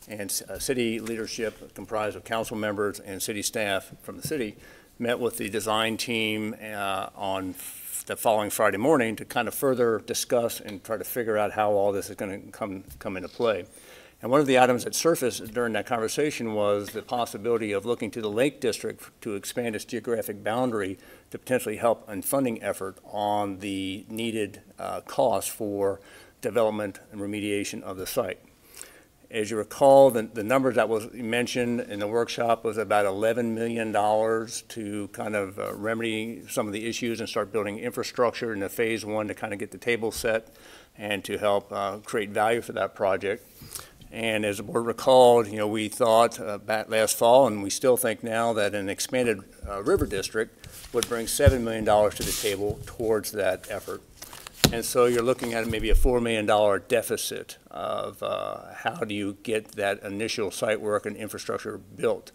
and city leadership comprised of council members and city staff from the city, met with the design team on the following Friday morning to kind of further discuss and try to figure out how all this is going to come into play. And one of the items that surfaced during that conversation was the possibility of looking to the Lake District to expand its geographic boundary to potentially help in funding effort on the needed costs for development and remediation of the site. As you recall, the numbers that was mentioned in the workshop was about $11 million to kind of remedy some of the issues and start building infrastructure in the phase one to kind of get the table set and to help create value for that project. And as the board recalled, we thought back last fall, and we still think now, that an expanded river district would bring $7 million to the table towards that effort. And so you're looking at maybe a $4 million deficit of how do you get that initial site work and infrastructure built.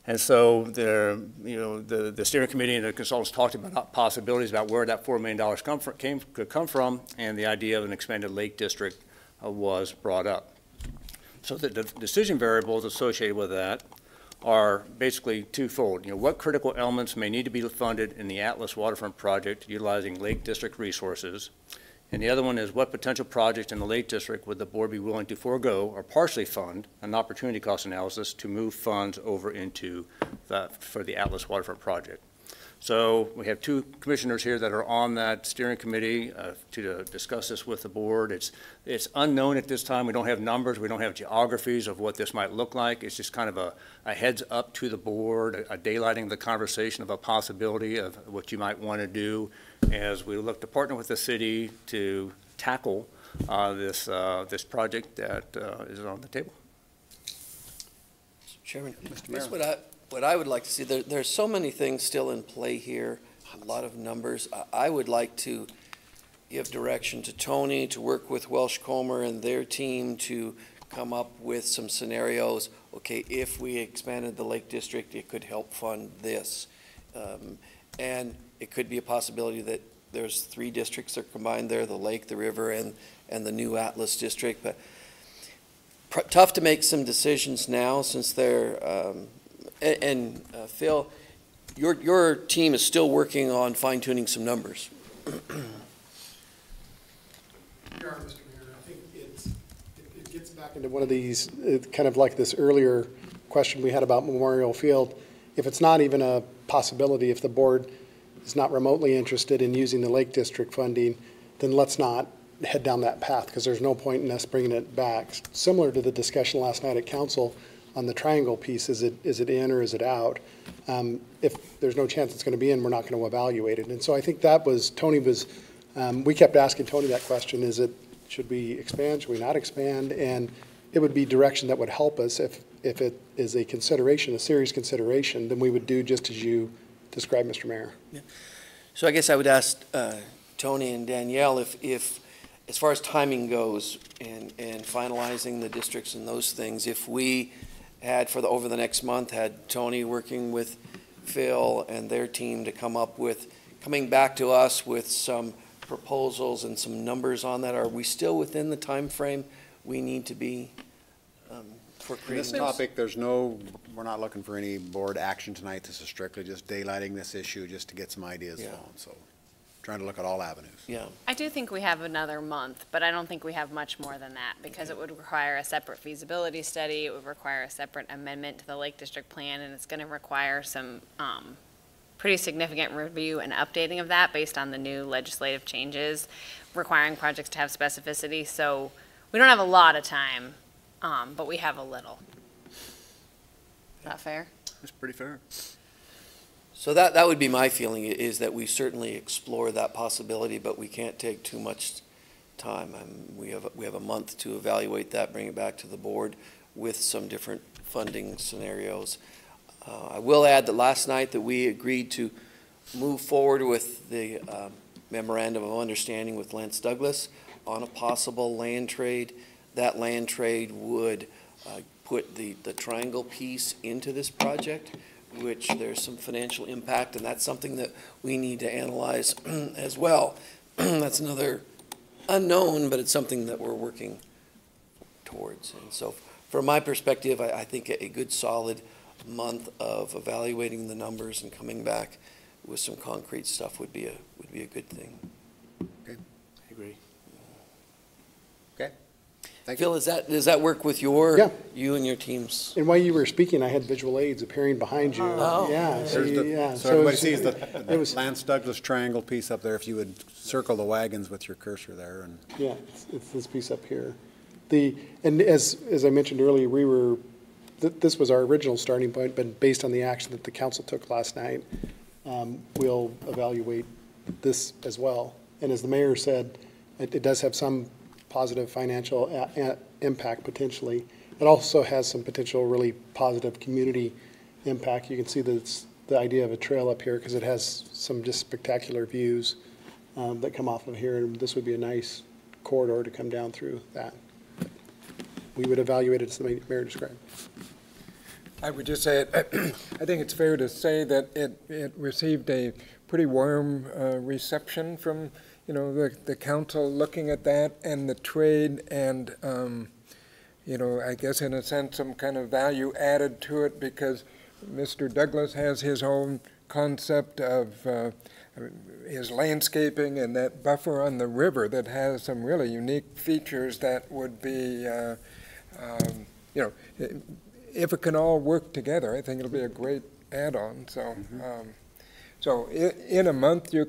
And so the steering committee and the consultants talked about possibilities about where that $4 million could come from, and the idea of an expanded lake district was brought up. So the decision variables associated with that are basically twofold. What critical elements may need to be funded in the Atlas Waterfront project utilizing Lake District resources? And the other one is what potential project in the Lake District would the board be willing to forego or partially fund an opportunity cost analysis to move funds over into for the Atlas Waterfront project? So we have two commissioners here that are on that steering committee to discuss this with the board. It's unknown at this time. We don't have numbers. We don't have geographies of what this might look like. It's just kind of a heads up to the board, a daylighting the conversation of a possibility of what you might want to do as we look to partner with the city to tackle this project that is on the table. Mr. Chairman, that's what I would like to see. There's so many things still in play here, a lot of numbers. I would like to give direction to Tony to work with Welsh Comer and their team to come up with some scenarios. Okay, if we expanded the Lake District, it could help fund this. And it could be a possibility that there's 3 districts that are combined there, the lake, the river, and the new Atlas District. But tough to make some decisions now since they're, Phil, your team is still working on fine-tuning some numbers. We are, Mr. Mayor. I think it gets back into one of these, kind of like this earlier question we had about Memorial Field. If it's not even a possibility, if the board is not remotely interested in using the Lake District funding, then let's not head down that path, because there's no point in us bringing it back. Similar to the discussion last night at council on the triangle piece, is it in or is it out? If there's no chance it's going to be in, we're not going to evaluate it. And so I think that was, Tony was, we kept asking Tony that question, should we expand, should we not expand? And it would be direction that would help us if it is a consideration, a serious consideration, then we would do just as you described, Mr. Mayor. Yeah. So I guess I would ask Tony and Danielle if as far as timing goes and finalizing the districts and those things, if we had over the next month had Tony working with Phil and their team to coming back to us with some proposals and some numbers on that, are we still within the time frame we need to be for creating this topic? We're not looking for any board action tonight. This is strictly just daylighting this issue just to get some ideas flowing. So trying to look at all avenues. Yeah. I do think we have another month, but I don't think we have much more than that because it would require a separate feasibility study. It would require a separate amendment to the Lake District plan, and it's going to require some pretty significant review and updating of that based on the new legislative changes requiring projects to have specificity. So we don't have a lot of time, but we have a little. Is that fair? That's pretty fair. So that would be my feeling, is that we certainly explore that possibility, but we can't take too much time. We have a month to evaluate that, bring it back to the board with some different funding scenarios. I will add that last night that we agreed to move forward with the memorandum of understanding with Lance Douglas on a possible land trade. That land trade would put the triangle piece into this project, which there's some financial impact, and that's something that we need to analyze as well. That's another unknown, but it's something that we're working towards. And so from my perspective, I think a good solid month of evaluating the numbers and coming back with some concrete stuff would be a good thing. Okay. I agree. Okay. Thank Phil, you. does that work with you and your teams? And while you were speaking, I had visual aids appearing behind you. Oh. Yeah. So everybody sees the Lance Douglas triangle piece up there. If you would circle the wagons with your cursor there. And yeah, it's this piece up here. And as I mentioned earlier, this was our original starting point, but based on the action that the council took last night, we'll evaluate this as well. And as the mayor said, it does have some positive financial impact potentially. It also has some potential really positive community impact. You can see that the idea of a trail up here because it has some just spectacular views that come off of here, and this would be a nice corridor to come down through that. We would evaluate it as the mayor described. I would just say, I think it's fair to say that it received a pretty warm reception from, the council looking at that and the trade and, I guess in a sense some kind of value added to it because Mr. Douglas has his own concept of his landscaping and that buffer on the river that has some really unique features that would be, if it can all work together, I think it'll be a great add-on. So, So in a month, do you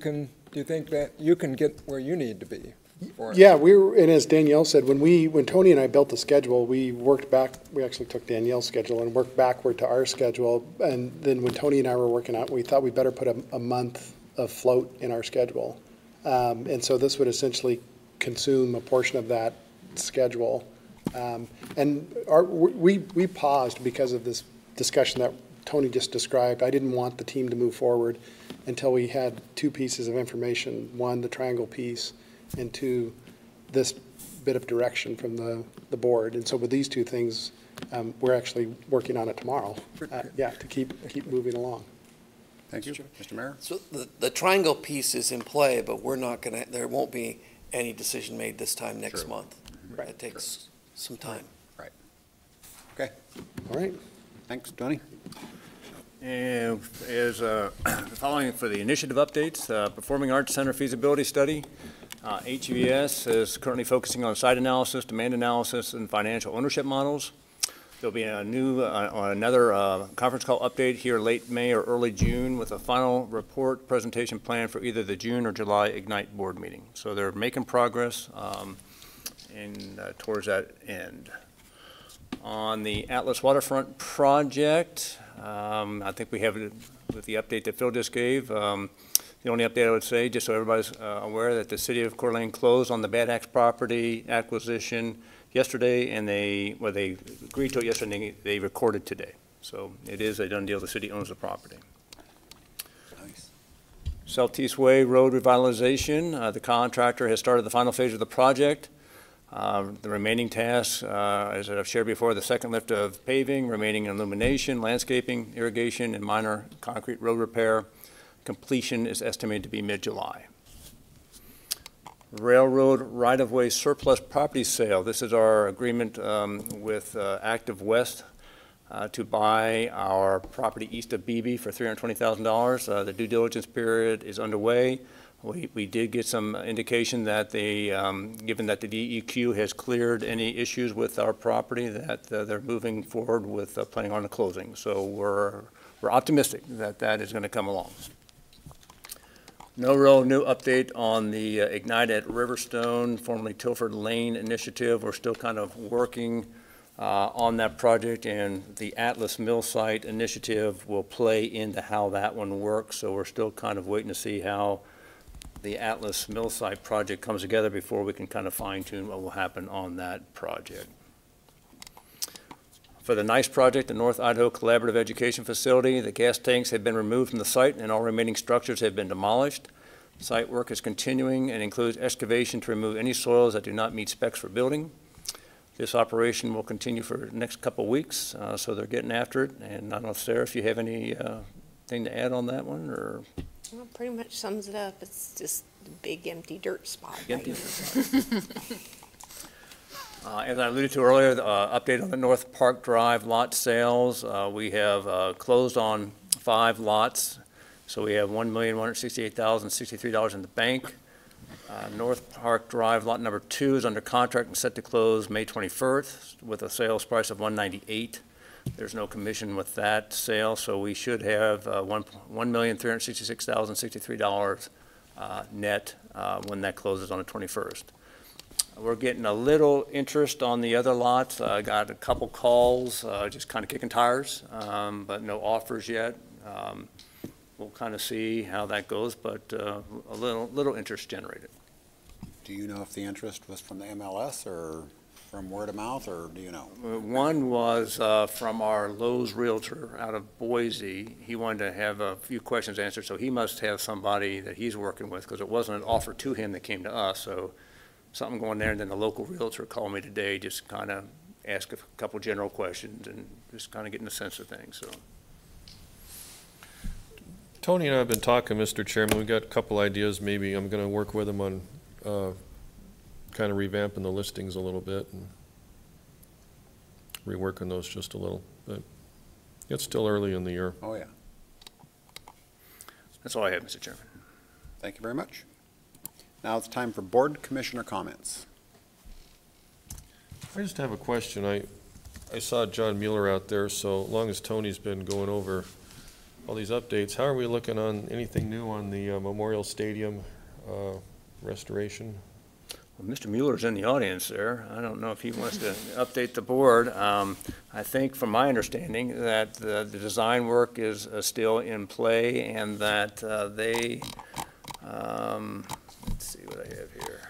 think that you can get where you need to be for it? Yeah, and as Danielle said, when Tony and I built the schedule, we worked back, we actually took Danielle's schedule and worked backward to our schedule. And then when Tony and I were working out, we thought we better put a month of float in our schedule. And so this would essentially consume a portion of that schedule. And we paused because of this discussion that Tony just described. I didn't want the team to move forward until we had two pieces of information. One, the triangle piece, and two, this bit of direction from the board. And so with these two things, we're actually working on it tomorrow. Yeah, to keep moving along. Thank you. Mr. Mayor? So the triangle piece is in play, but there won't be any decision made this time next True. month. Right. It takes some time. Right. Okay. All right. Thanks, Tony. And as following for the initiative updates, Performing Arts Center feasibility study. HES is currently focusing on site analysis, demand analysis, and financial ownership models. There'll be another conference call update here late May or early June with a final report presentation plan for either the June or July Ignite board meeting. So they're making progress towards that end. On the Atlas Waterfront project, I think we have it with the update that Phil just gave. The only update I would say, just so everybody's aware, that the city of Coeur d'Alene closed on the Bad Axe property acquisition yesterday, and they agreed to it yesterday, and they recorded today. So it is a done deal. The city owns the property. Nice. Southeast Way Road revitalization. The contractor has started the final phase of the project. The remaining tasks, as I've shared before, the second lift of paving, remaining illumination, landscaping, irrigation, and minor concrete road repair. Completion is estimated to be mid-July. Railroad right-of-way surplus property sale. This is our agreement with Active West to buy our property east of Beebe for $320,000. The due diligence period is underway. We did get some indication that given that the DEQ has cleared any issues with our property, that they're moving forward with planning on the closing. So we're optimistic that that is going to come along. No real new update on the Ignite at Riverstone, formerly Tilford Lane initiative. We're still kind of working on that project, and the Atlas Mill Site initiative will play into how that one works. So we're still kind of waiting to see how the Atlas Mill Site project comes together before we can kind of fine tune what will happen on that project. For the NICE project, the North Idaho Collaborative Education Facility, the gas tanks have been removed from the site and all remaining structures have been demolished. Site work is continuing and includes excavation to remove any soils that do not meet specs for building. This operation will continue for the next couple of weeks, so they're getting after it. And I don't know, Sarah, if you have any thing to add on that one, or? Well, pretty much sums it up. It's just a big empty dirt spot. Empty dirt spot. As I alluded to earlier, the update on the North Park Drive lot sales. We have closed on 5 lots. So we have $1,168,063 in the bank. North Park Drive lot number 2 is under contract and set to close May 21st with a sales price of $198,000. There's no commission with that sale, so we should have $1,366,063 net when that closes on the 21st. We're getting a little interest on the other lots. I got a couple calls, just kind of kicking tires, but no offers yet. We'll kind of see how that goes, but a little interest generated. Do you know if the interest was from the MLS or from word of mouth, or do you know? One was from our Lowe's Realtor out of Boise. He wanted to have a few questions answered, so he must have somebody that he's working with, because it wasn't an offer to him that came to us. So something going there, and then the local realtor called me today, just kind of ask a couple general questions and just kind of getting a sense of things. So. Tony and I have been talking, Mr. Chairman. We've got a couple ideas. Maybe I'm going to work with him on kind of revamping the listings a little bit and reworking those just a little. But it's still early in the year. Oh, yeah. That's all I have, Mr. Chairman. Thank you very much. Now it's time for board commissioner comments. I just have a question. I saw John Mueller out there, so long as Tony's been going over all these updates. How are we looking on anything new on the Memorial Stadium restoration? Well, Mr. Mueller's in the audience there. I don't know if he wants to update the board. I think from my understanding that the design work is still in play and that they, let's see what I have here.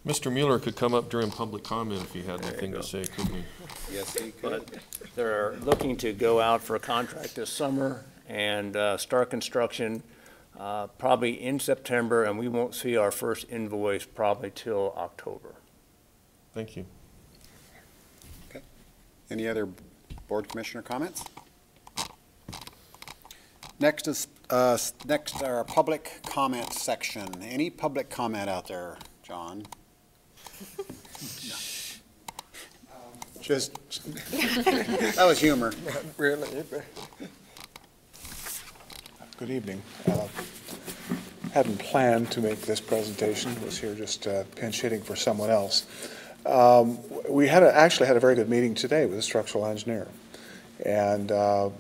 Mr. Mueller could come up during public comment if he had anything to say, couldn't he? Yes, he could. But they're looking to go out for a contract this summer and start construction probably in September, and we won't see our first invoice probably till October. Thank you. Okay. Any other board commissioner comments? Next is our public comment section. Any public comment out there, John? Just, That was humor. Really? good evening. Hadn't planned to make this presentation, was here just pinch hitting for someone else. We actually had a very good meeting today with a structural engineer. And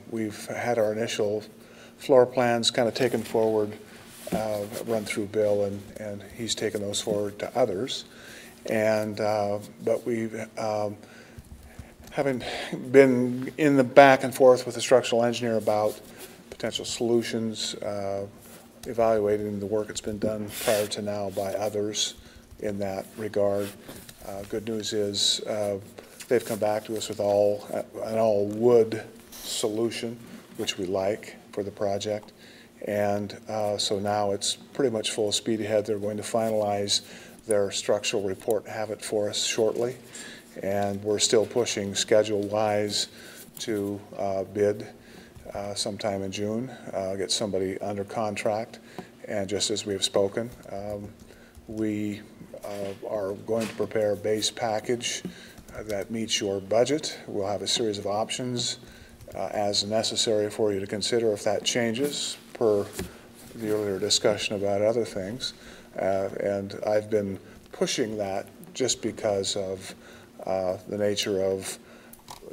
we've had our initial floor plans kind of taken forward, run through Bill, and he's taken those forward to others. And but we've having been in the back and forth with the structural engineer about potential solutions, evaluating the work that's been done prior to now by others in that regard. Good news is they've come back to us with an all-wood solution, which we like for the project. And so now it's pretty much full speed ahead. They're going to finalize their structural report and have it for us shortly. And we're still pushing schedule-wise to bid sometime in June, get somebody under contract. And just as we have spoken, we are going to prepare a base package that meets your budget. We'll have a series of options as necessary for you to consider if that changes per the earlier discussion about other things. And I've been pushing that just because of the nature of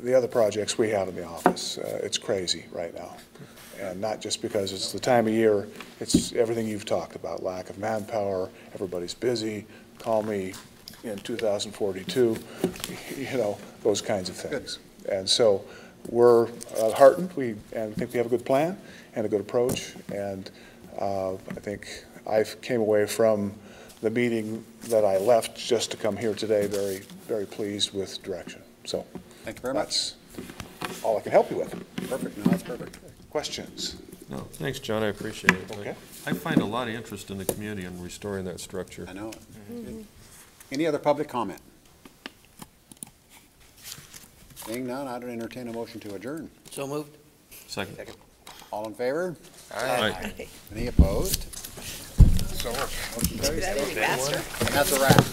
the other projects we have in the office. It's crazy right now. And not just because it's the time of year, it's everything you've talked about, lack of manpower, everybody's busy, call me in 2042, you know, those kinds of things. Good. And so we're heartened, and think we have a good plan and a good approach, and I think I came away from the meeting that I left just to come here today very, very pleased with direction. So thank you very much. That's all I can help you with. Perfect. No, that's perfect. Questions? No, thanks, John. I appreciate it. Okay. I find a lot of interest in the community in restoring that structure. I know it. Mm-hmm. Any other public comment? Seeing none, I'd entertain a motion to adjourn. So moved? Second. All in favor? Aye. Any opposed? So Motion carries. That any faster? That's a wrap.